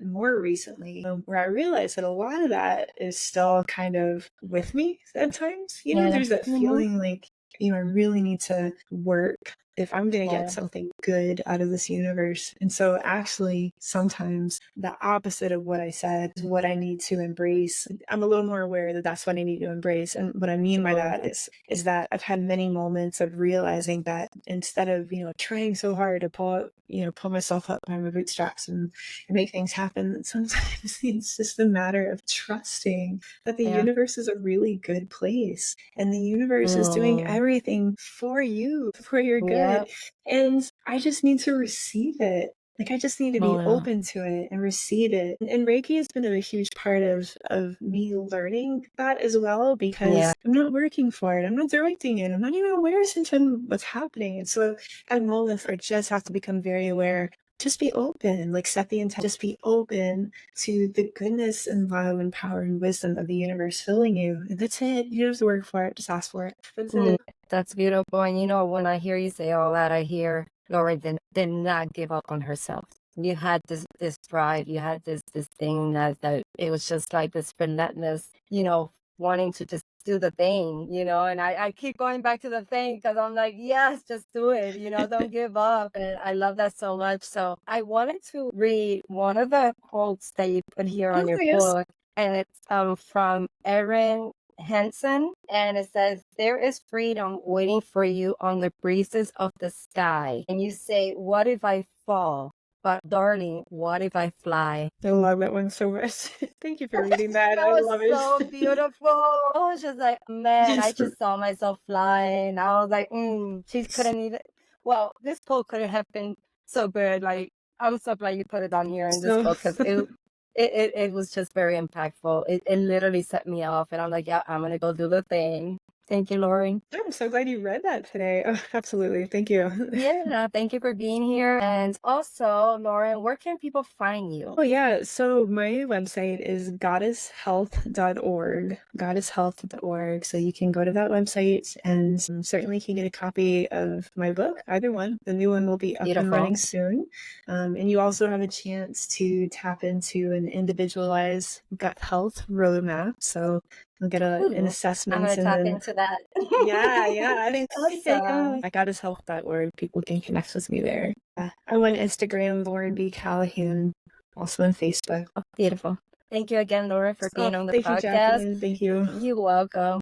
more recently, where I realized that a lot of that is still kind of with me at times. There's that feeling like, I really need to work if I'm going to Yeah. get something good out of this universe. And so actually sometimes the opposite of what I said is what I need to embrace. I'm a little more aware that that's what I need to embrace. And what I mean by that is that I've had many moments of realizing that instead of, trying so hard to pull myself up by my bootstraps and make things happen, sometimes it's just a matter of trusting that the universe is a really good place and the universe is doing everything for you, for your good. And I just need to receive it. Like, I just need to be open to it and receive it. And Reiki has been a huge part of me learning that as well, because I'm not working for it. I'm not directing it. I'm not even aware sometimes what's happening. And so at moments where I just have to become very aware, just be open, like set the intent, just be open to the goodness and love and power and wisdom of the universe filling you. And that's it. You don't have to work for it. Just ask for it. That's it. That's beautiful. And when I hear you say all that, I hear Lori did not give up on herself. You had this drive, you had this thing that it was just like this relentless, wanting to just do the thing, and I keep going back to the thing because I'm like, yes, just do it, don't give up. And I love that so much. So I wanted to read one of the quotes that you put here on your book, and it's from Erin Hansen, and it says, "There is freedom waiting for you on the breezes of the sky." And you say, "What if I fall? But darling, what if I fly?" I love that one so much. Thank you for reading that. That I was love it. so beautiful. I was just like, man, I just saw myself flying. I was like, she couldn't even. Well, this quote could have been so good. Like, I'm so glad you put it on here in this book because it was just very impactful. It literally set me off, and I'm like, yeah, I'm gonna go do the thing. Thank you, Lori. I'm so glad you read that today. Oh, absolutely. Thank you. Yeah, thank you for being here. And also, Lauren, where can people find you? Oh, yeah. So my website is goddesshealth.org, goddesshealth.org. So you can go to that website and certainly can get a copy of my book, either one. The new one will be up and running soon. And you also have a chance to tap into an individualized gut health roadmap. So you'll get an assessment. I'm going to tap into that. Yeah. I think Awesome. at goddesshealth.org, people can connect with me there. I'm on Instagram, Lauren B. Callahan, also on Facebook. Oh, beautiful. Thank you again, Laura, for being on the podcast. Thank you, Jacqueline. Thank you. You're welcome.